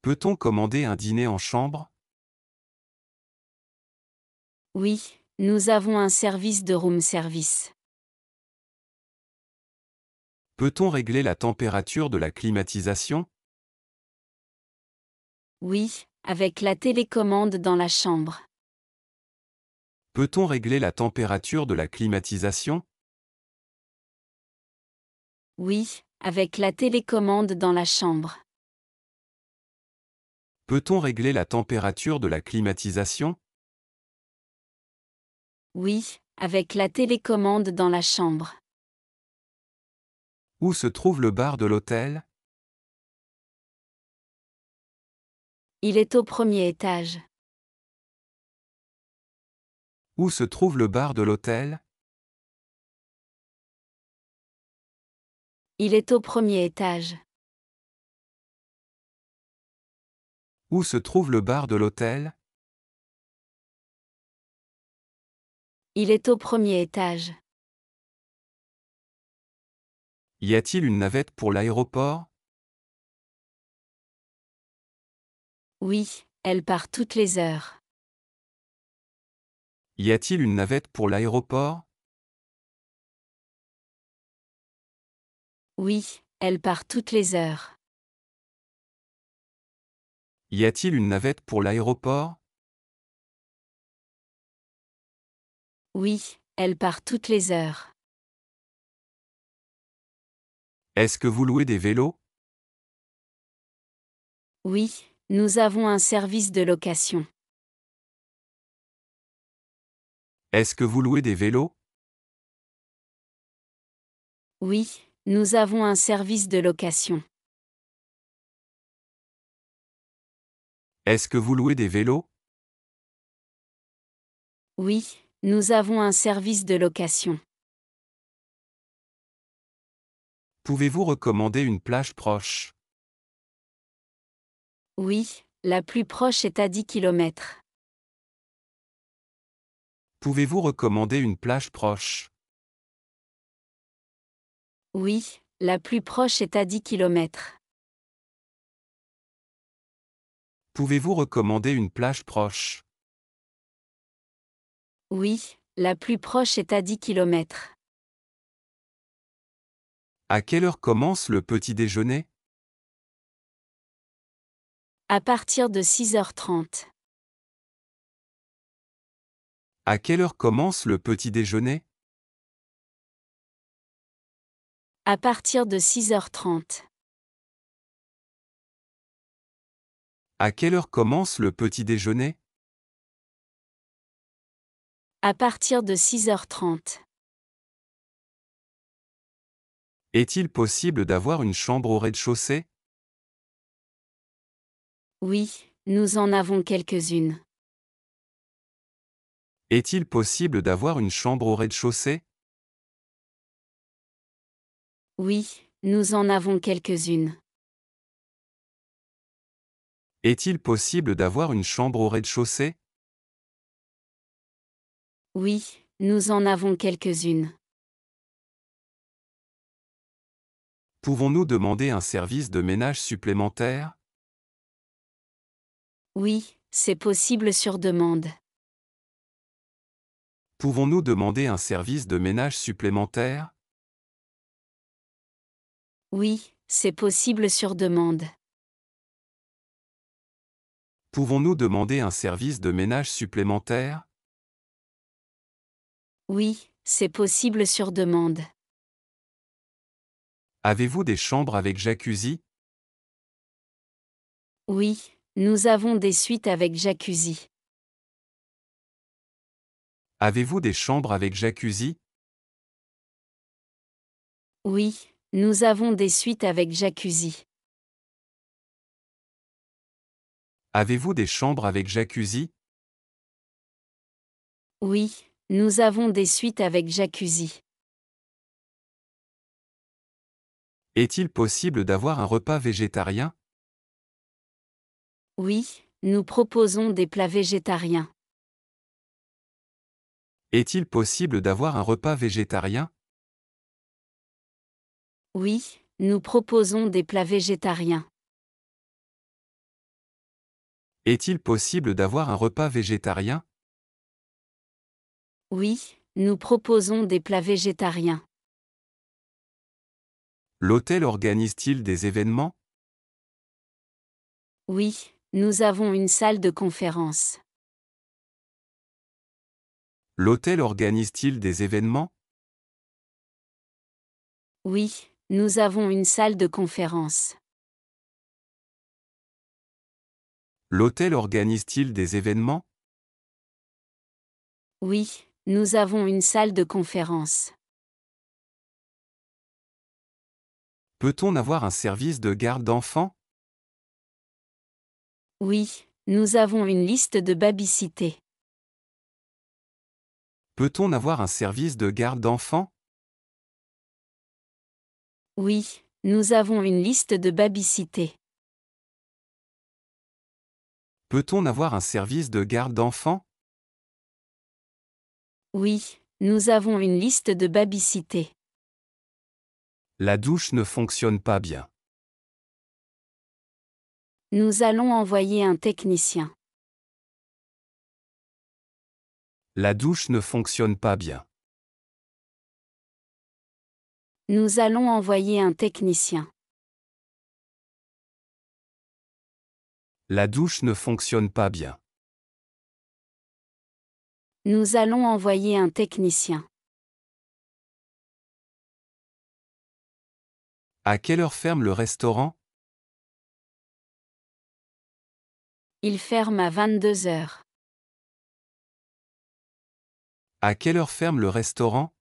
Peut-on commander un dîner en chambre? Oui, nous avons un service de room service. Peut-on régler la température de la climatisation? Oui, avec la télécommande dans la chambre. Peut-on régler la température de la climatisation? Oui, avec la télécommande dans la chambre. Peut-on régler la température de la climatisation? Oui, avec la télécommande dans la chambre. Où se trouve le bar de l'hôtel? Il est au premier étage. Où se trouve le bar de l'hôtel? Il est au premier étage. Où se trouve le bar de l'hôtel? Il est au premier étage. Y a-t-il une navette pour l'aéroport? Oui, elle part toutes les heures. Y a-t-il une navette pour l'aéroport? Oui, elle part toutes les heures. Y a-t-il une navette pour l'aéroport? Oui, elle part toutes les heures. Est-ce que vous louez des vélos? Oui, nous avons un service de location. Est-ce que vous louez des vélos? Oui, nous avons un service de location. Est-ce que vous louez des vélos? Oui, nous avons un service de location. Pouvez-vous recommander une plage proche? Oui, la plus proche est à 10 km. Pouvez-vous recommander une plage proche? Oui, la plus proche est à 10 km. Pouvez-vous recommander une plage proche? Oui, la plus proche est à 10 km. À quelle heure commence le petit déjeuner? À partir de 6h30. À quelle heure commence le petit déjeuner? À partir de 6h30. À quelle heure commence le petit déjeuner? À partir de 6h30. Est-il possible d'avoir une chambre au rez-de-chaussée? Oui, nous en avons quelques-unes. Est-il possible d'avoir une chambre au rez-de-chaussée? Oui, nous en avons quelques-unes. Est-il possible d'avoir une chambre au rez-de-chaussée? Oui, nous en avons quelques-unes. Pouvons-nous demander un service de ménage supplémentaire? Oui, c'est possible sur demande. Pouvons-nous demander un service de ménage supplémentaire? Oui, c'est possible sur demande. Pouvons-nous demander un service de ménage supplémentaire? Oui, c'est possible sur demande. Avez-vous des chambres avec jacuzzi? Oui, nous avons des suites avec jacuzzi. Avez-vous des chambres avec jacuzzi? Oui, nous avons des suites avec jacuzzi. Avez-vous des chambres avec jacuzzi? Oui, nous avons des suites avec jacuzzi. Est-il possible d'avoir un repas végétarien? Oui, nous proposons des plats végétariens. Est-il possible d'avoir un repas végétarien? Oui, nous proposons des plats végétariens. Est-il possible d'avoir un repas végétarien? Oui, nous proposons des plats végétariens. L'hôtel organise-t-il des événements? Oui, nous avons une salle de conférence. L'hôtel organise-t-il des événements? Oui, nous avons une salle de conférence. L'hôtel organise-t-il des événements? Oui, nous avons une salle de conférence. Peut-on avoir un service de garde d'enfants? Oui, nous avons une liste de baby-cité. Peut-on avoir un service de garde d'enfants? Oui, nous avons une liste de baby-cité. Peut-on avoir un service de garde d'enfants? Oui, nous avons une liste de baby-cité. La douche ne fonctionne pas bien. Nous allons envoyer un technicien. La douche ne fonctionne pas bien. Nous allons envoyer un technicien. La douche ne fonctionne pas bien. Nous allons envoyer un technicien. À quelle heure ferme le restaurant? Il ferme à 22 heures. À quelle heure ferme le restaurant?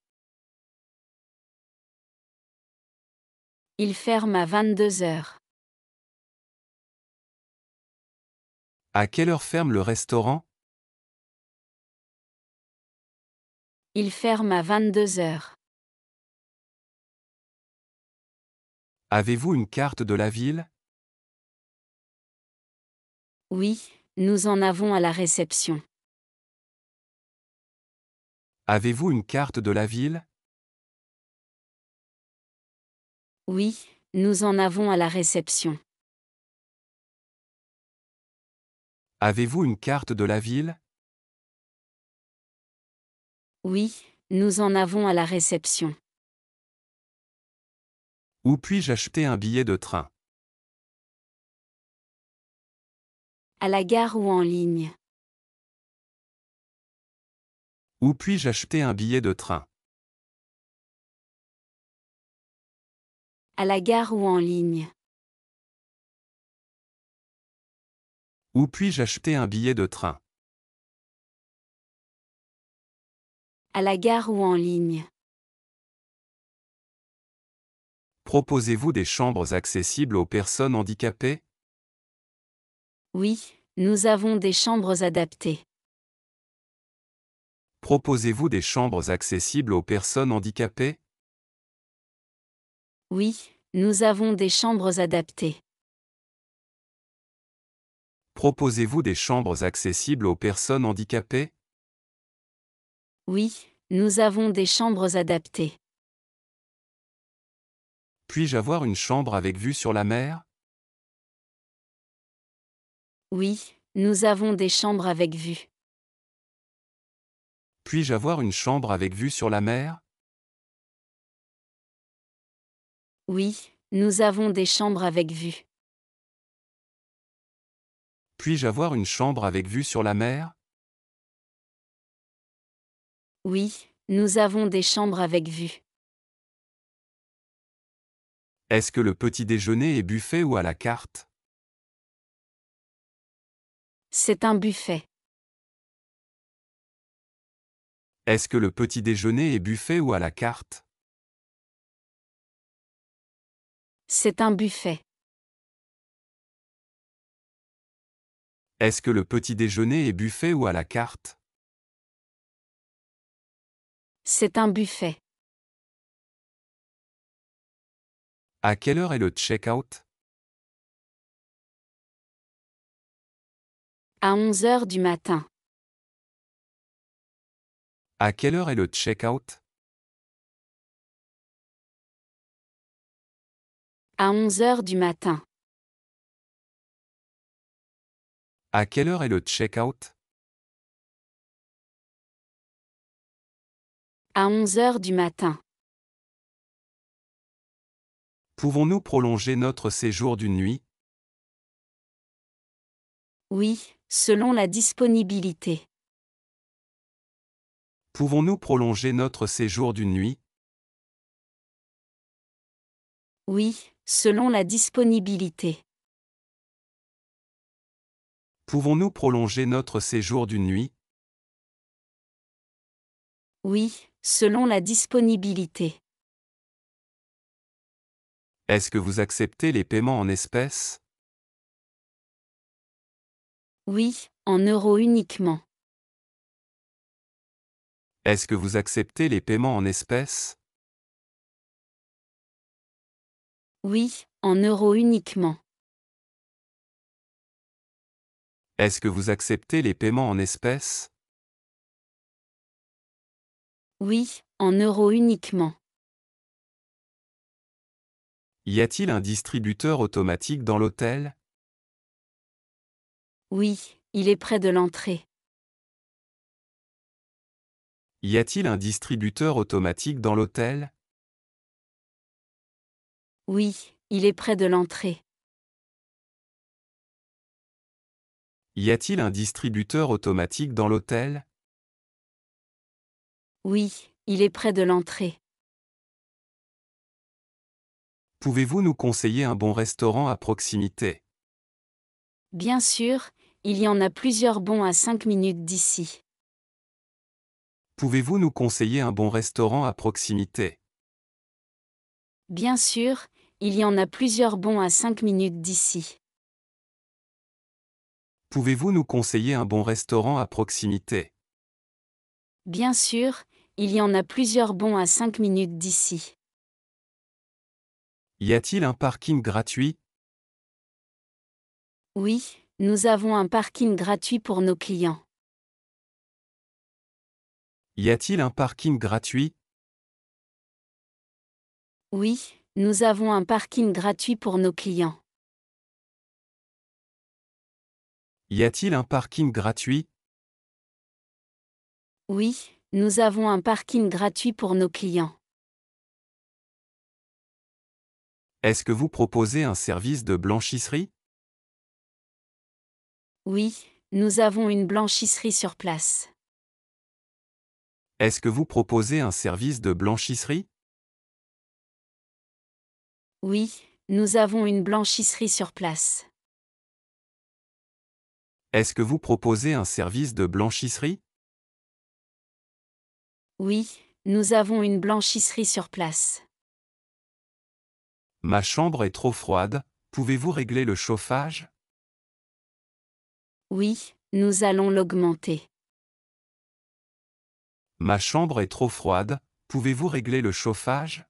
Il ferme à 22 heures. À quelle heure ferme le restaurant? Il ferme à 22 heures. Avez-vous une carte de la ville? Oui, nous en avons à la réception. Avez-vous une carte de la ville? Oui, nous en avons à la réception. Avez-vous une carte de la ville? Oui, nous en avons à la réception. Où puis-je acheter un billet de train? À la gare ou en ligne. Où puis-je acheter un billet de train? À la gare ou en ligne. Où puis-je acheter un billet de train? À la gare ou en ligne. Proposez-vous des chambres accessibles aux personnes handicapées? Oui, nous avons des chambres adaptées. Proposez-vous des chambres accessibles aux personnes handicapées? Oui, nous avons des chambres adaptées. Proposez-vous des chambres accessibles aux personnes handicapées? Oui, nous avons des chambres adaptées. Puis-je avoir une chambre avec vue sur la mer? Oui, nous avons des chambres avec vue. Puis-je avoir une chambre avec vue sur la mer? Oui, nous avons des chambres avec vue. Puis-je avoir une chambre avec vue sur la mer? Oui, nous avons des chambres avec vue. Est-ce que le petit déjeuner est buffet ou à la carte? C'est un buffet. Est-ce que le petit déjeuner est buffet ou à la carte? C'est un buffet. Est-ce que le petit déjeuner est buffet ou à la carte? C'est un buffet. À quelle heure est le check-out? À 11 heures du matin. À quelle heure est le check-out? À 11 heures du matin. À quelle heure est le check-out? À 11 heures du matin. Pouvons-nous prolonger notre séjour d'une nuit? Oui, selon la disponibilité. Pouvons-nous prolonger notre séjour d'une nuit? Oui, selon la disponibilité. Pouvons-nous prolonger notre séjour d'une nuit? Oui, selon la disponibilité. Est-ce que vous acceptez les paiements en espèces? Oui, en euros uniquement. Est-ce que vous acceptez les paiements en espèces? Oui, en euros uniquement. Est-ce que vous acceptez les paiements en espèces? Oui, en euros uniquement. Y a-t-il un distributeur automatique dans l'hôtel? Oui, il est près de l'entrée. Y a-t-il un distributeur automatique dans l'hôtel? Oui, il est près de l'entrée. Y a-t-il un distributeur automatique dans l'hôtel? Oui, il est près de l'entrée. Pouvez-vous nous conseiller un bon restaurant à proximité? Bien sûr, il y en a plusieurs bons à 5 minutes d'ici. Pouvez-vous nous conseiller un bon restaurant à proximité? Bien sûr, il y en a plusieurs bons à 5 minutes d'ici. Pouvez-vous nous conseiller un bon restaurant à proximité? Bien sûr, il y en a plusieurs bons à 5 minutes d'ici. Y a-t-il un parking gratuit? Oui, nous avons un parking gratuit pour nos clients. Y a-t-il un parking gratuit? Oui, nous avons un parking gratuit pour nos clients. Y a-t-il un parking gratuit? Oui, nous avons un parking gratuit pour nos clients. Est-ce que vous proposez un service de blanchisserie? Oui, nous avons une blanchisserie sur place. Est-ce que vous proposez un service de blanchisserie? Oui, nous avons une blanchisserie sur place. Est-ce que vous proposez un service de blanchisserie? Oui, nous avons une blanchisserie sur place. Ma chambre est trop froide, pouvez-vous régler le chauffage? Oui, nous allons l'augmenter. Ma chambre est trop froide, pouvez-vous régler le chauffage?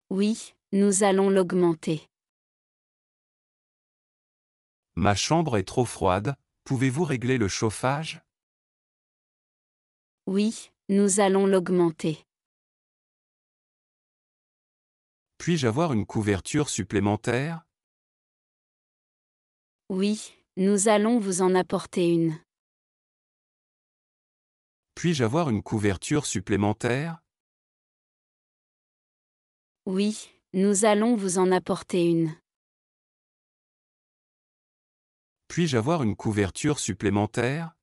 Oui, nous allons l'augmenter. Ma chambre est trop froide, pouvez-vous régler le chauffage? Oui, nous allons l'augmenter. Puis-je avoir une couverture supplémentaire? Oui, nous allons vous en apporter une. Puis-je avoir une couverture supplémentaire? Oui, nous allons vous en apporter une. Puis-je avoir une couverture supplémentaire?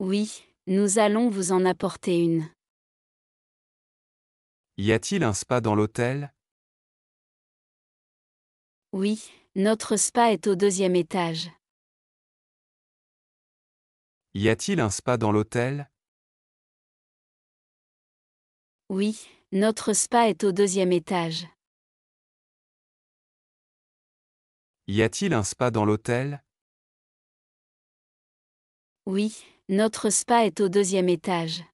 Oui, nous allons vous en apporter une. Y a-t-il un spa dans l'hôtel? Oui, notre spa est au 2e étage. Y a-t-il un spa dans l'hôtel? Oui, notre spa est au 2e étage. Y a-t-il un spa dans l'hôtel? Oui, notre spa est au 2e étage.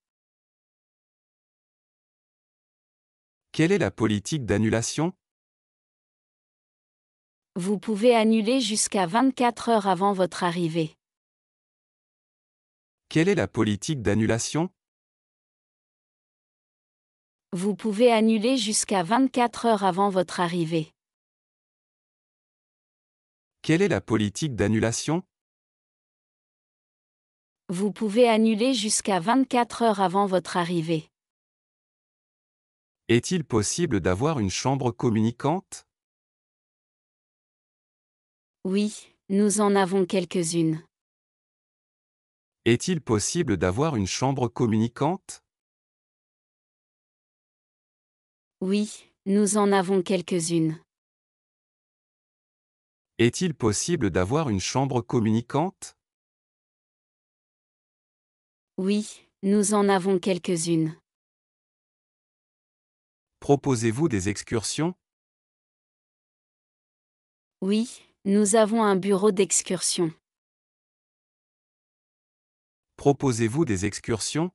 Quelle est la politique d'annulation? Vous pouvez annuler jusqu'à 24 heures avant votre arrivée. Quelle est la politique d'annulation? Vous pouvez annuler jusqu'à 24 heures avant votre arrivée. Quelle est la politique d'annulation? Vous pouvez annuler jusqu'à 24 heures avant votre arrivée. Est-il possible d'avoir une chambre communicante? Oui, nous en avons quelques-unes. Est-il possible d'avoir une chambre communicante? Oui, nous en avons quelques-unes. Est-il possible d'avoir une chambre communicante? Oui, nous en avons quelques-unes. Proposez-vous des excursions? Oui, nous avons un bureau d'excursion. Proposez-vous des excursions?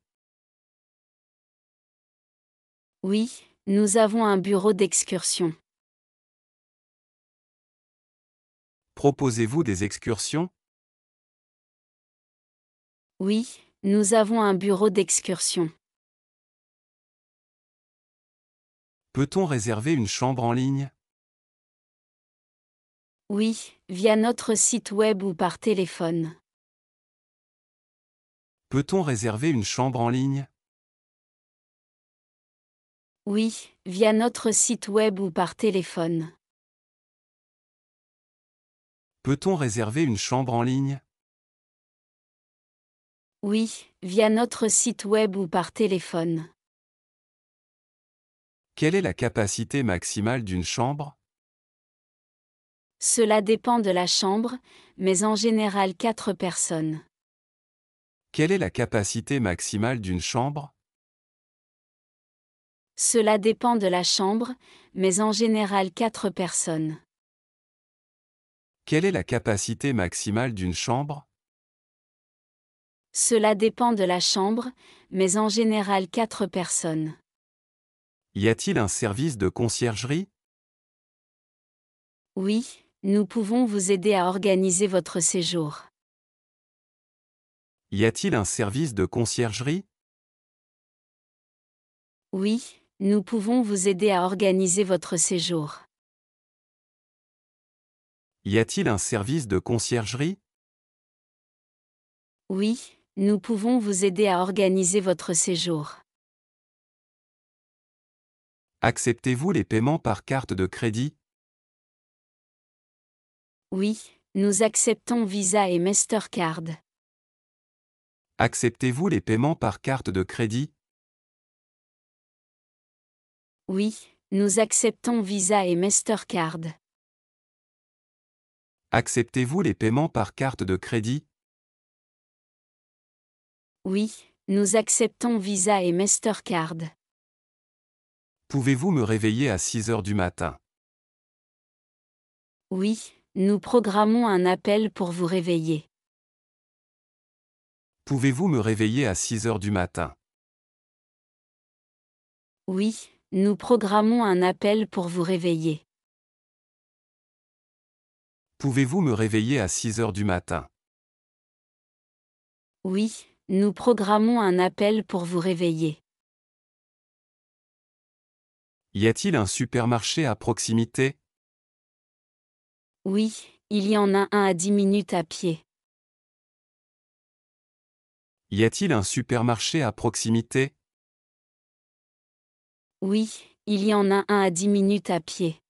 Oui, nous avons un bureau d'excursion. Proposez-vous des excursions? Oui, nous avons un bureau d'excursion. Peut-on réserver une chambre en ligne? Oui, via notre site web ou par téléphone. Peut-on réserver une chambre en ligne? Oui, via notre site web ou par téléphone. Peut-on réserver une chambre en ligne? Oui, via notre site web ou par téléphone. Quelle est la capacité maximale d'une chambre? Cela dépend de la chambre, mais en général 4 personnes. Quelle est la capacité maximale d'une chambre? Cela dépend de la chambre, mais en général 4 personnes. Quelle est la capacité maximale d'une chambre? Cela dépend de la chambre, mais en général 4 personnes. Y a-t-il un service de conciergerie? Oui, nous pouvons vous aider à organiser votre séjour. Y a-t-il un service de conciergerie? Oui, nous pouvons vous aider à organiser votre séjour. Y a-t-il un service de conciergerie? Oui, nous pouvons vous aider à organiser votre séjour. Acceptez-vous les paiements par carte de crédit? Oui, nous acceptons Visa et Mastercard. Acceptez-vous les paiements par carte de crédit? Oui, nous acceptons Visa et Mastercard. Acceptez-vous les paiements par carte de crédit? Oui, nous acceptons Visa et Mastercard. Pouvez-vous me réveiller à 6 heures du matin? Oui, nous programmons un appel pour vous réveiller. Pouvez-vous me réveiller à 6 heures du matin? Oui, nous programmons un appel pour vous réveiller. Pouvez-vous me réveiller à 6 heures du matin? Oui, nous programmons un appel pour vous réveiller. Y a-t-il un supermarché à proximité? Oui, il y en a un à 10 minutes à pied. Y a-t-il un supermarché à proximité? Oui, il y en a un à 10 minutes à pied.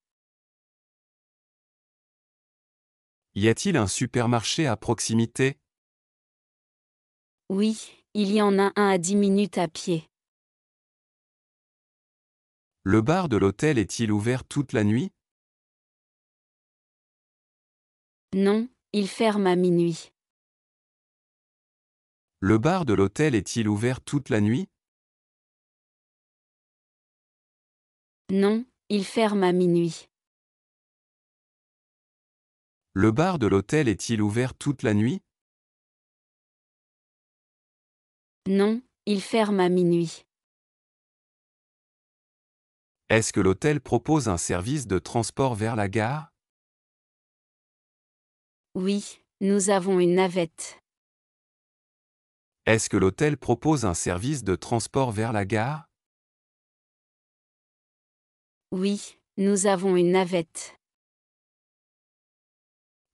Y a-t-il un supermarché à proximité? Oui, il y en a un à 10 minutes à pied. Le bar de l'hôtel est-il ouvert toute la nuit? Non, il ferme à minuit. Le bar de l'hôtel est-il ouvert toute la nuit? Non, il ferme à minuit. Le bar de l'hôtel est-il ouvert toute la nuit? Non, il ferme à minuit. Est-ce que l'hôtel propose un service de transport vers la gare? Oui, nous avons une navette. Est-ce que l'hôtel propose un service de transport vers la gare? Oui, nous avons une navette.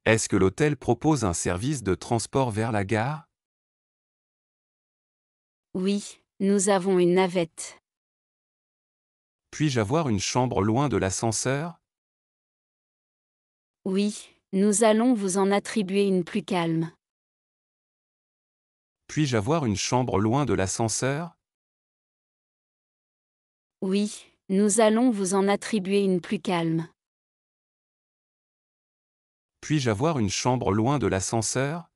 Est-ce que l'hôtel propose un service de transport vers la gare? Oui, nous avons une navette. Puis-je avoir une chambre loin de l'ascenseur? Oui, nous allons vous en attribuer une plus calme. Puis-je avoir une chambre loin de l'ascenseur? Oui, nous allons vous en attribuer une plus calme. Puis-je avoir une chambre loin de l'ascenseur?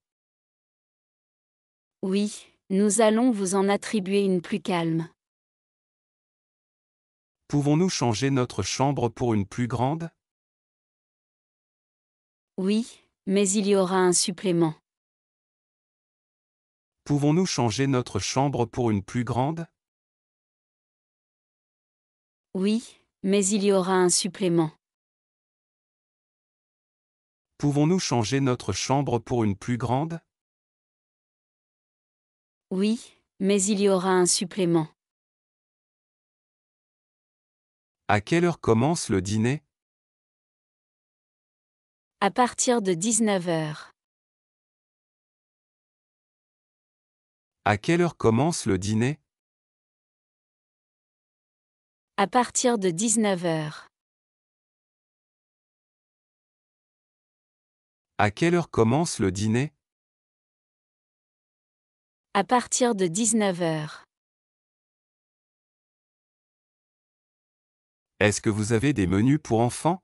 Oui, nous allons vous en attribuer une plus calme. Pouvons-nous changer notre chambre pour une plus grande? Oui, mais il y aura un supplément. Pouvons-nous changer notre chambre pour une plus grande? Oui, mais il y aura un supplément. Pouvons-nous changer notre chambre pour une plus grande? Oui, mais il y aura un supplément. À quelle heure commence le dîner? À partir de 19 heures. À quelle heure commence le dîner? À partir de 19 heures. À quelle heure commence le dîner? À partir de 19 heures. Est-ce que vous avez des menus pour enfants?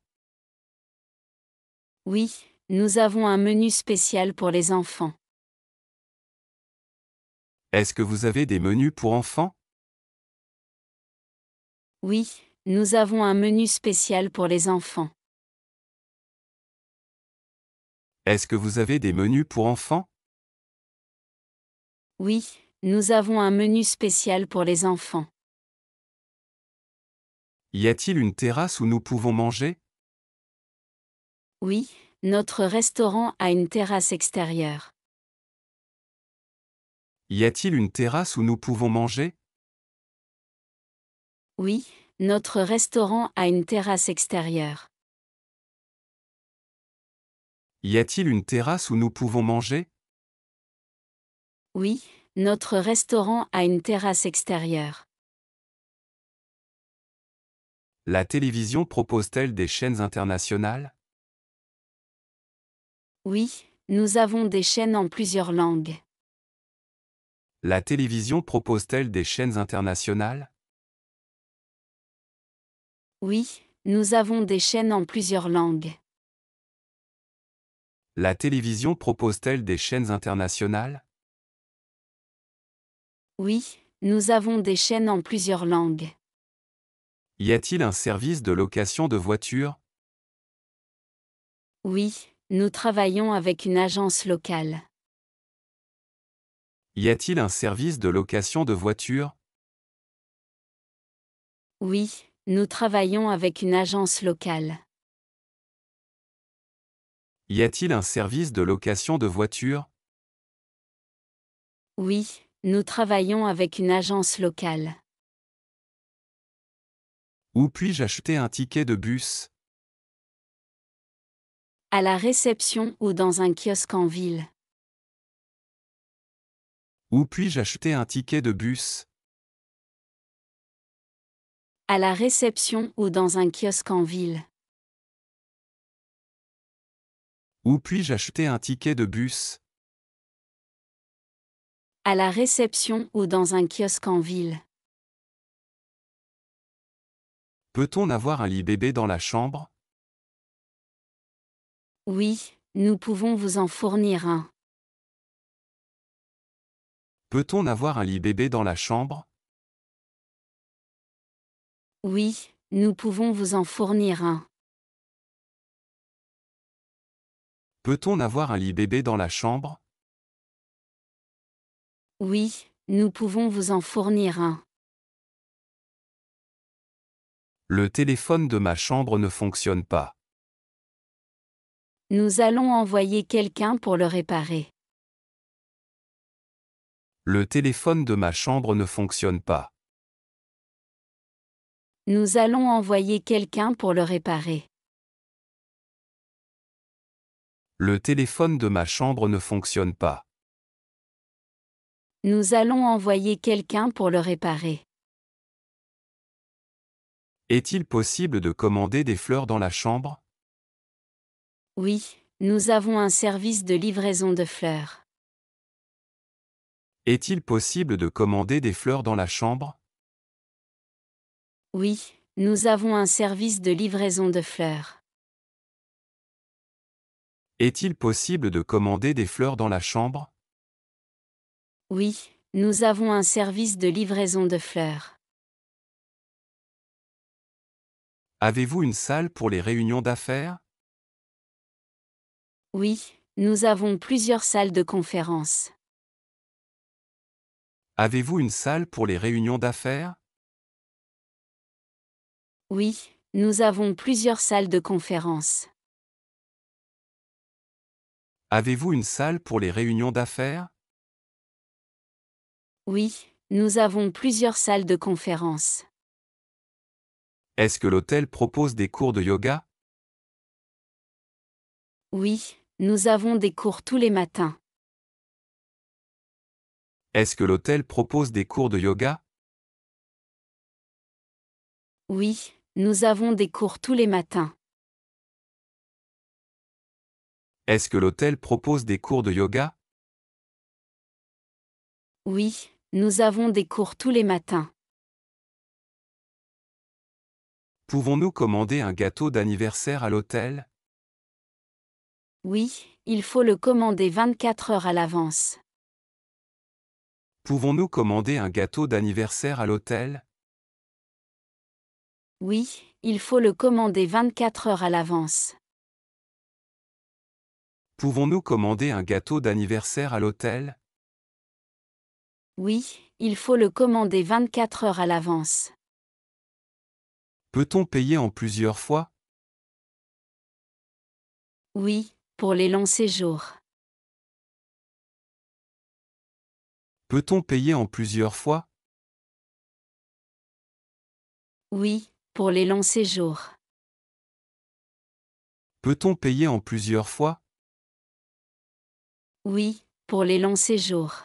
Oui, nous avons un menu spécial pour les enfants. Est-ce que vous avez des menus pour enfants? Oui, nous avons un menu spécial pour les enfants. Est-ce que vous avez des menus pour enfants? Oui, nous avons un menu spécial pour les enfants. Y a-t-il une terrasse où nous pouvons manger? Oui, notre restaurant a une terrasse extérieure. Y a-t-il une terrasse où nous pouvons manger? Oui, notre restaurant a une terrasse extérieure. Y a-t-il une terrasse où nous pouvons manger? Oui, notre restaurant a une terrasse extérieure. La télévision propose-t-elle des chaînes internationales? Oui, nous avons des chaînes en plusieurs langues. La télévision propose-t-elle des chaînes internationales? Oui, nous avons des chaînes en plusieurs langues. La télévision propose-t-elle des chaînes internationales? Oui, nous avons des chaînes en plusieurs langues. Y a-t-il un service de location de voitures? Oui, nous travaillons avec une agence locale. Y a-t-il un service de location de voitures? Oui, nous travaillons avec une agence locale. Y a-t-il un service de location de voitures? Oui, nous travaillons avec une agence locale. Où puis-je acheter un ticket de bus? À la réception ou dans un kiosque en ville. Où puis-je acheter un ticket de bus? À la réception ou dans un kiosque en ville. Où puis-je acheter un ticket de bus? À la réception ou dans un kiosque en ville. Peut-on avoir un lit bébé dans la chambre? Oui, nous pouvons vous en fournir un. Peut-on avoir un lit bébé dans la chambre? Oui, nous pouvons vous en fournir un. Peut-on avoir un lit bébé dans la chambre? Oui, nous pouvons vous en fournir un. Le téléphone de ma chambre ne fonctionne pas. Nous allons envoyer quelqu'un pour le réparer. Le téléphone de ma chambre ne fonctionne pas. Nous allons envoyer quelqu'un pour le réparer. Le téléphone de ma chambre ne fonctionne pas. Nous allons envoyer quelqu'un pour le réparer. Est-il possible de commander des fleurs dans la chambre? Oui, nous avons un service de livraison de fleurs. Est-il possible de commander des fleurs dans la chambre? Oui, nous avons un service de livraison de fleurs. Est-il possible de commander des fleurs dans la chambre? Oui, nous avons un service de livraison de fleurs. Avez-vous une salle pour les réunions d'affaires? Oui, nous avons plusieurs salles de conférence. Avez-vous une salle pour les réunions d'affaires? Oui, nous avons plusieurs salles de conférence. Avez-vous une salle pour les réunions d'affaires? Oui, nous avons plusieurs salles de conférence. Est-ce que l'hôtel propose des cours de yoga? Oui, nous avons des cours tous les matins. Est-ce que l'hôtel propose des cours de yoga? Oui, nous avons des cours tous les matins. Est-ce que l'hôtel propose des cours de yoga? Oui, nous avons des cours tous les matins. Pouvons-nous commander un gâteau d'anniversaire à l'hôtel? Oui, il faut le commander 24 heures à l'avance. Pouvons-nous commander un gâteau d'anniversaire à l'hôtel? Oui, il faut le commander 24 heures à l'avance. Pouvons-nous commander un gâteau d'anniversaire à l'hôtel? Oui, il faut le commander 24 heures à l'avance. Peut-on payer en plusieurs fois? Oui, pour les longs séjours. Peut-on payer en plusieurs fois? Oui, pour les longs séjours. Peut-on payer en plusieurs fois? Oui, pour les longs séjours.